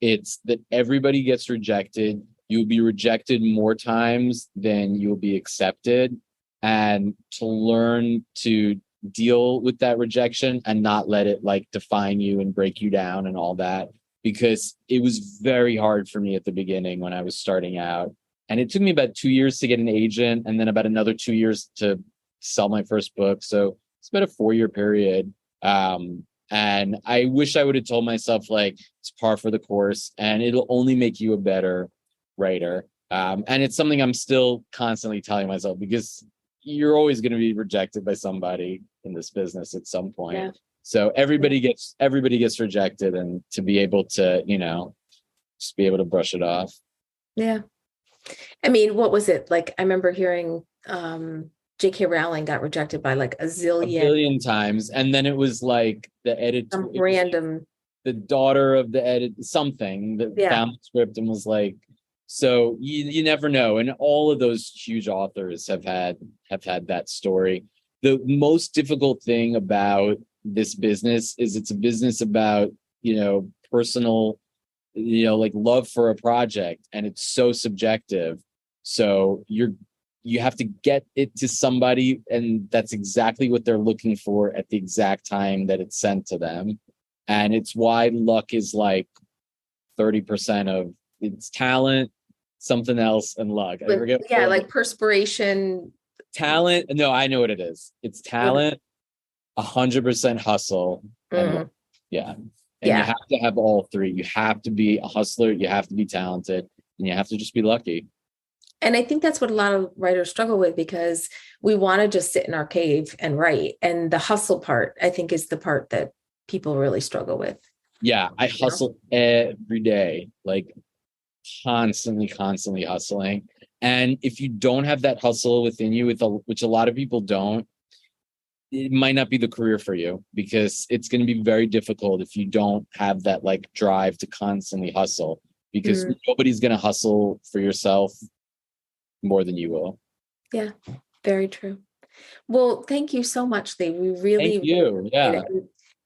It's that everybody gets rejected. You'll be rejected more times than you'll be accepted. And to learn to deal with that rejection and not let it like define you and break you down and all that, because it was very hard for me at the beginning when I was starting out. And it took me about 2 years to get an agent, and then about another 2 years to sell my first book. So it's about a 4-year period. And I wish I would have told myself, like, it's par for the course and it'll only make you a better writer. And it's something I'm still constantly telling myself, because you're always going to be rejected by somebody in this business at some point. Yeah. So everybody gets rejected, and to be able to, just be able to brush it off. Yeah. I mean, what was it? Like, I remember hearing J.K. Rowling got rejected by like a billion times. And then it was like the editor, the daughter of the something that found the script and was like, so you never know. And all of those huge authors have had that story. The most difficult thing about this business is it's a business about, personal, like love for a project, and it's so subjective. So you have to get it to somebody, and that's exactly what they're looking for at the exact time that it's sent to them. And it's why luck is like 30% of it's talent, something else, and luck. I forget. Yeah, like perspiration. Talent. No, I know what it is. It's talent, 100% hustle. And you have to have all three. You have to be a hustler, you have to be talented, and you have to just be lucky. And I think that's what a lot of writers struggle with, because we want to just sit in our cave and write. And the hustle part, I think, is the part that people really struggle with. Yeah, I hustle every day, like constantly hustling. And if you don't have that hustle within you, which a lot of people don't, it might not be the career for you, because it's going to be very difficult if you don't have that like drive to constantly hustle, because nobody's going to hustle for yourself more than you will. Yeah, very true. Well, thank you so much, Lee. We really thank you. Yeah.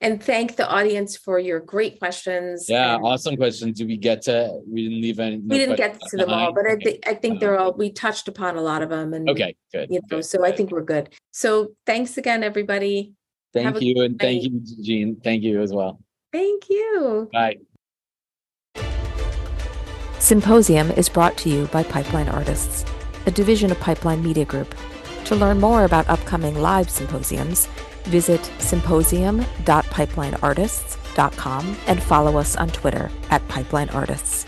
And thank the audience for your great questions. Yeah, awesome questions. We didn't leave any. We didn't get to them all, but I think they're all, we touched upon a lot of them. And okay, good. So I think we're good. So thanks again, everybody. Thank you. And thank you, Jean. Thank you as well. Thank you. Bye. Symposium is brought to you by Pipeline Artists, a division of Pipeline Media Group. To learn more about upcoming live symposiums, visit symposium.pipelineartists.com and follow us on Twitter @PipelineArtists.